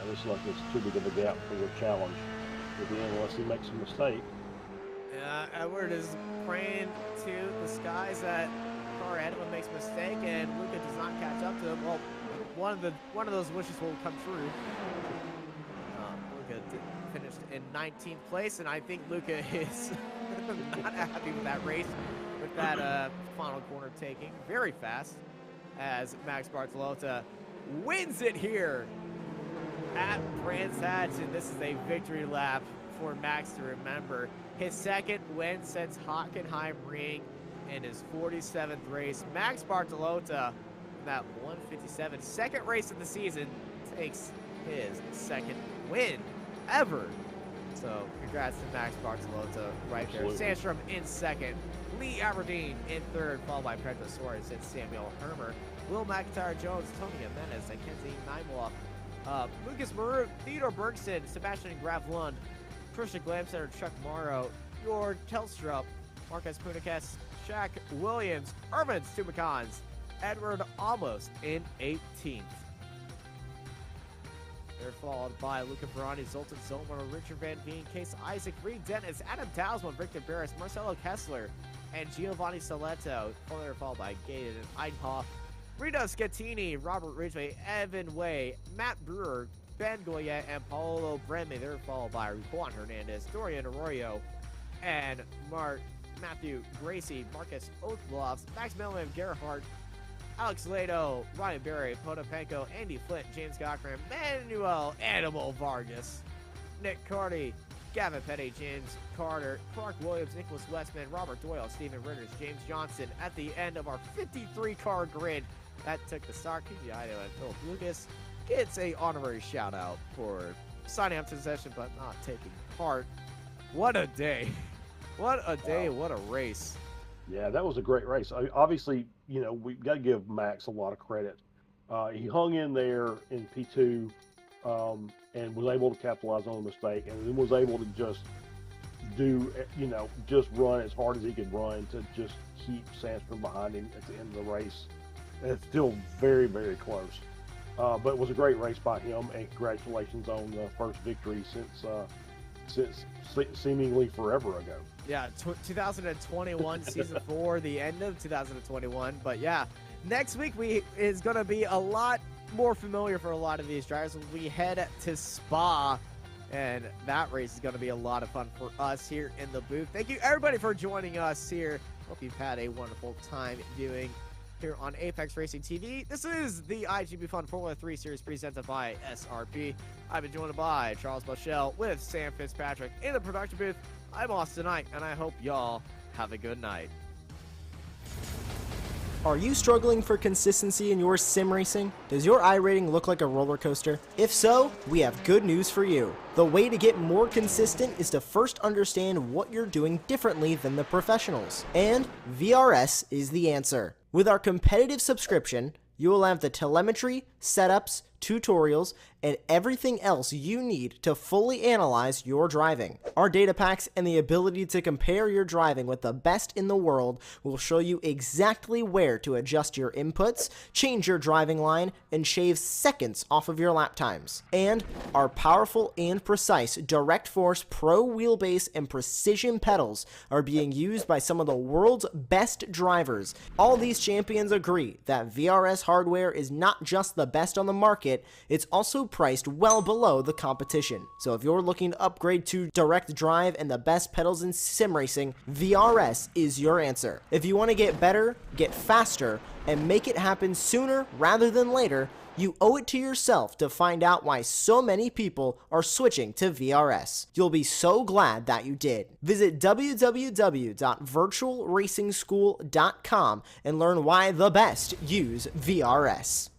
Looks like it's too big of a gap for the challenge at the end unless he makes a mistake. Yeah, Edward is praying to the skies that car ahead of him makes a mistake and Luca does not catch up to him. Well, one of those wishes will come true. Luca finished in 19th place, and I think Luca is not happy with that race, with that final corner taking very fast as Max Bartolota wins it here at Brands Hatch, and this is a victory lap for Max to remember. His second win since Hockenheim Ring in his 47th race. Max Bartolota, in that 157, second race of the season, takes his second win ever. So congrats to Max Bartolota right Absolutely. there. Sandstrom in second, Lee Aberdeen in third, followed by Pedro Suarez and Samuel Hermer. Will McIntyre Jones, Tony Jimenez, and Kenzie Nimloff. Lucas Maruk, Theodore Bergson, Sebastian Gravlund, Christian Glamsetter, Chuck Morrow, Jord Telstrup, Marcus Punicas, Shaq Williams, Irvin Stumacons, Edward Almost in 18th. They're followed by Luca Ferrani, Zoltan Zomer, Richard Van Veen, Case Isaac, Reed Dennis, Adam Towsman, Victor Barris, Marcelo Kessler, and Giovanni Saletto. They're followed by Gated and Eidhoff, Rita Scattini, Robert Ridgway, Evan Way, Matt Brewer, Ben Goya, and Paulo Breme. They're followed by Juan Hernandez, Dorian Arroyo, and Matthew Gracie, Marcus Oathbloffs, Max Mellman, Gerhardt, Alex Lado, Ryan Berry, Potapenko, Andy Flint, James Cochran, Manuel Animal Vargas, Nick Carty, Gavin Petty, James Carter, Clark Williams, Nicholas Westman, Robert Doyle, Stephen Ritters, James Johnson at the end of our 53-car grid. That took the start. KG Ido and Philip Lucas. It's a honorary shout out for signing up to the session but not taking part. What a day. What a day. Wow. What a race. Yeah, that was a great race. Obviously, you know, we've got to give Max a lot of credit. He hung in there in P2 and was able to capitalize on the mistake, and then was able to just do, you know, just run as hard as he could run to just keep Sandstrom behind him at the end of the race. And it's still very, very close. But it was a great race by him, and congratulations on the first victory since seemingly forever ago. Yeah, 2021 season 4, the end of 2021. But yeah, next week is going to be a lot more familiar for a lot of these drivers. We head to Spa, and that race is going to be a lot of fun for us here in the booth. Thank you everybody for joining us here. Hope you've had a wonderful time viewing here on Apex Racing TV. This is the iGPFun Formula 3 Series presented by SRP. I've been joined by Charles Bushell with Sam Fitzpatrick in the production booth. I'm Austin Knight, and I hope y'all have a good night. Are you struggling for consistency in your sim racing? Does your iRating look like a roller coaster? If so, we have good news for you. The way to get more consistent is to first understand what you're doing differently than the professionals. And VRS is the answer. With our competitive subscription, you will have the telemetry, setups, tutorials, and everything else you need to fully analyze your driving. Our data packs and the ability to compare your driving with the best in the world will show you exactly where to adjust your inputs, change your driving line, and shave seconds off of your lap times. And our powerful and precise Direct Force Pro wheelbase and precision pedals are being used by some of the world's best drivers. All these champions agree that VRS hardware is not just the best on the market, it's also priced well below the competition. So if you're looking to upgrade to direct drive and the best pedals in sim racing, VRS is your answer. If you want to get better, get faster, and make it happen sooner rather than later, you owe it to yourself to find out why so many people are switching to VRS. You'll be so glad that you did. Visit www.virtualracingschool.com and learn why the best use VRS.